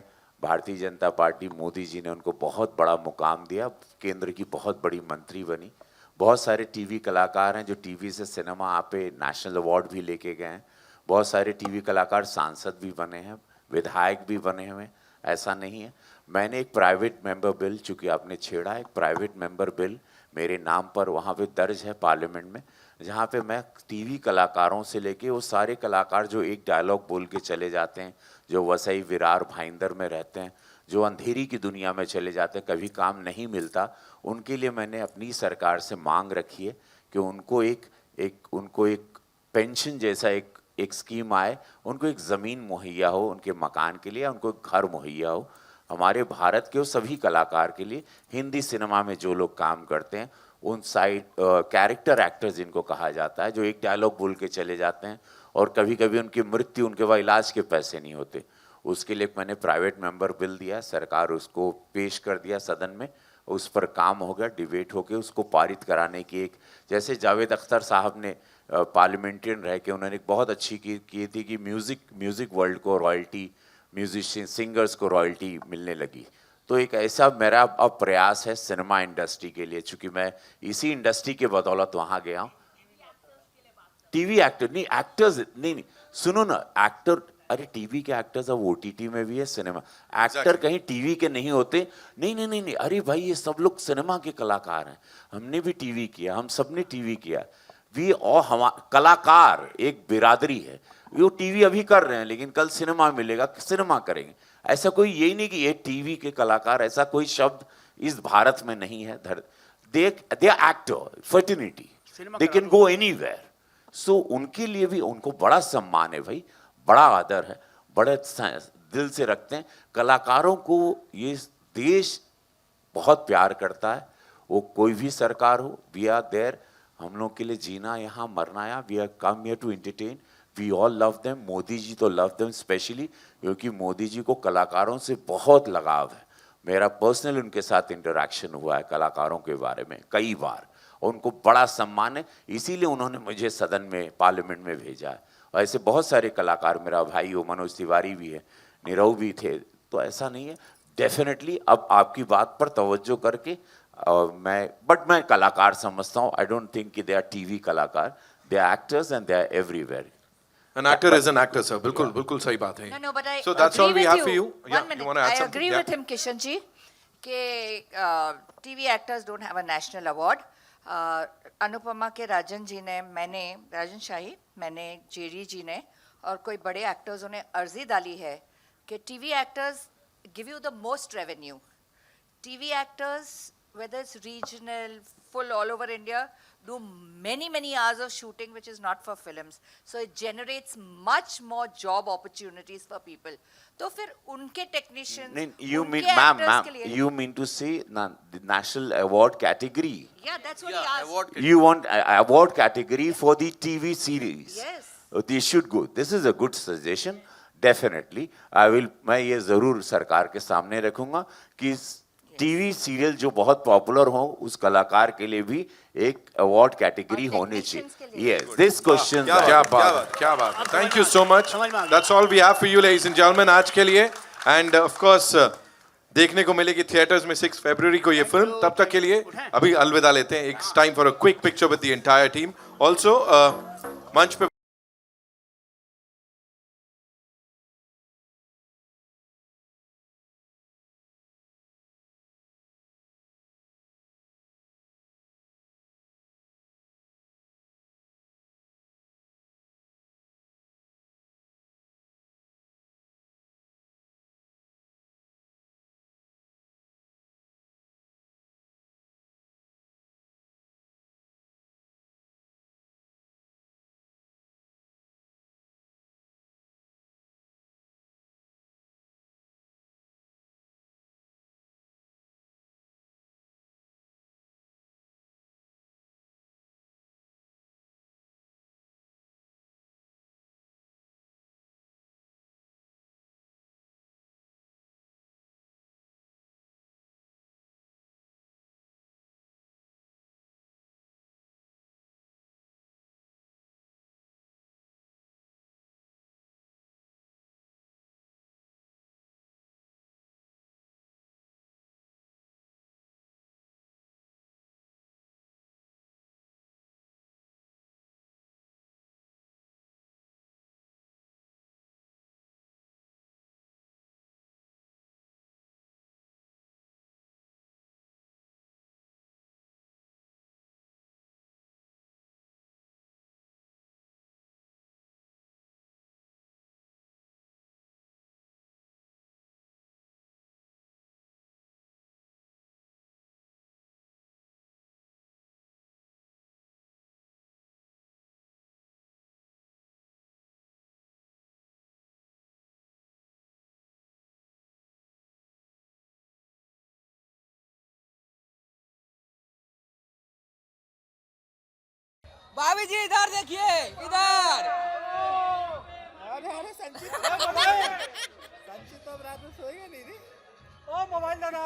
Speaker 4: भारतीय जनता पार्टी, मोदी जी ने उनको बहुत बड़ा मुकाम दिया, केंद्र की बहुत बड़ी मंत्री बनी। बहुत सारे टीवी कलाकार हैं जो टीवी से सिनेमा आपे नेशनल अवार्ड भी लेके गए हैं। बहुत सारे टीवी कलाकार सांसद भी बने हैं, विधायक भी बने हुए हैं, ऐसा नहीं है। मैंने एक प्राइवेट मेंबर बिल, चूँकि आपने छेड़ा, एक प्राइवेट मेंबर बिल मेरे नाम पर वहाँ पे दर्ज है पार्लियामेंट में, जहाँ पे मैं टीवी कलाकारों से लेके वो सारे कलाकार जो एक डायलॉग बोल के चले जाते हैं, जो वसई विरार भाईंदर में रहते हैं, जो अंधेरी की दुनिया में चले जाते हैं, कभी काम नहीं मिलता, उनके लिए मैंने अपनी सरकार से मांग रखी है कि उनको एक पेंशन जैसा एक स्कीम आए, उनको एक ज़मीन मुहैया हो उनके मकान के लिए, उनको एक घर मुहैया हो। हमारे भारत के सभी कलाकार के लिए, हिंदी सिनेमा में जो लोग काम करते हैं, उन साइड कैरेक्टर एक्टर्स जिनको कहा जाता है, जो एक डायलॉग बोल के चले जाते हैं और कभी कभी उनकी मृत्यु, उनके वह इलाज के पैसे नहीं होते, उसके लिए मैंने प्राइवेट मेंबर बिल दिया, सरकार उसको पेश कर दिया सदन में, उस पर काम हो गया, डिबेट होके उसको पारित कराने की एक, जैसे जावेद अख्तर साहब ने पार्लियामेंट्रियन रह के उन्होंने एक बहुत अच्छी की थी कि म्यूज़िक वर्ल्ड को रॉयल्टी, म्यूजिशियन सिंगर्स को रॉयल्टी मिलने लगी। तो एक ऐसा मेरा अब प्रयास है सिनेमा इंडस्ट्री के लिए, चूँकि मैं इसी इंडस्ट्री के बदौलत वहाँ गया हूँ। टीवी एक्टर नहीं, एक्टर्स नहीं, सुनो ना, एक्टर, अरे टीवी के एक्टर्स अब ओटीटी में भी है, सिनेमा एक्टर कहीं टीवी के नहीं होते। नहीं, अरे भाई ये सब लोग सिनेमा के कलाकार हैं, हमने भी टीवी किया, हम सब ने टीवी किया, वी और हम कलाकार एक बिरादरी है, वो टीवी अभी कर रहे हैं लेकिन कल सिनेमा मिलेगा, सिनेमा करेंगे। ऐसा कोई यही नहीं कि ये टीवी के कलाकार, ऐसा कोई शब्द इस भारत में नहीं है। The actor fraternity, they can go anywhere. So उनके लिए भी उनको बड़ा सम्मान है भाई, बड़ा आदर है, बड़े दिल से रखते हैं। कलाकारों को ये देश बहुत प्यार करता है, वो कोई भी सरकार हो, वी आर देयर, हम लोग के लिए जीना यहाँ, मरना यहाँ, we are come here to entertain, we all love them. Modi ji तो लव देम स्पेशली, क्योंकि मोदी जी को कलाकारों से बहुत लगाव है। मेरा पर्सनल उनके साथ इंटरेक्शन हुआ है कलाकारों के बारे में कई बार, और उनको बड़ा सम्मान है, इसीलिए उन्होंने मुझे सदन में, पार्लियामेंट में भेजा है। और ऐसे बहुत सारे कलाकार, मेरा भाई हो मनोज तिवारी भी है, नीरव भी थे, तो ऐसा नहीं है। डेफिनेटली अब आपकी बात पर तवज्जो करके मैं कलाकार समझता हूँ। आई डोंट थिंक कि दे आर टीवी कलाकार, they are actors and they are everywhere.
Speaker 3: An actor is an actor, sir. बिल्कुल सही बात है।
Speaker 13: No, but I
Speaker 3: So that's all
Speaker 13: agree
Speaker 3: we
Speaker 13: with
Speaker 3: have for you.
Speaker 13: One minute.
Speaker 3: You want to add
Speaker 13: I
Speaker 3: something?
Speaker 13: agree with him, Kishan ji, कि TV actors don't have a national award. Anupama के राजन जी ने, मैंने, राजन शाही, मैंने, जेरी जी ने और कोई बड़े एक्टर्सों ने अर्जी डाली है कि TV actors give you the most revenue. TV actors, whether it's regional, full all over India, do many hours of shooting which is not for films, so it generates much more job opportunities for people. तो फिर उनके technicians,
Speaker 4: You mean,
Speaker 13: उनके actors
Speaker 4: ma'am,
Speaker 13: के लिए,
Speaker 4: you mean to say the national award category?
Speaker 13: yeah, that's what he asked.
Speaker 4: You want award category for the TV series?
Speaker 13: Yes.
Speaker 4: They should go. This is a good suggestion. Definitely, I will. मैं ये जरूर सरकार के सामने रखूंगा कि टीवी सीरियल जो बहुत पॉपुलर हो, उस कलाकार के लिए भी एक अवार्ड कैटेगरी होनी चाहिए। Yes, this question.
Speaker 3: क्या बात। Thank you so much. That's all we have for you, ladies and gentlemen, आज के लिए। And of course, देखने को मिलेगी थिएटर्स में 6 फरवरी को ये फिल्म। तब तक के लिए अभी अलविदा लेते हैं। It's time for a quick picture with the entire team. Also, मंच पे
Speaker 16: भाभी जी इधर देखिए, इधर।
Speaker 17: अरे अरे संचित संचित तो रात में सोएगा नहीं रे। ओ मोबाइल दो ना।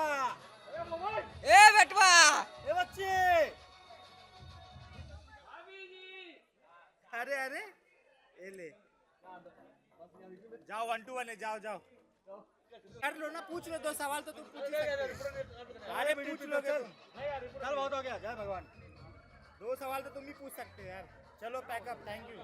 Speaker 16: ए बेटवा,
Speaker 17: ए बच्चे। अरे अरे ए ले जाओ 1 to 1 है, जाओ जाओ कर लो ना, पूछ लो 2 सवाल तो तुम पूछ ही सकते हो। अरे पूछ लो चल, बहुत हो गया, जय भगवान। 2 सवाल तो तुम भी पूछ सकते हो यार। चलो पैकअप, थैंक यू।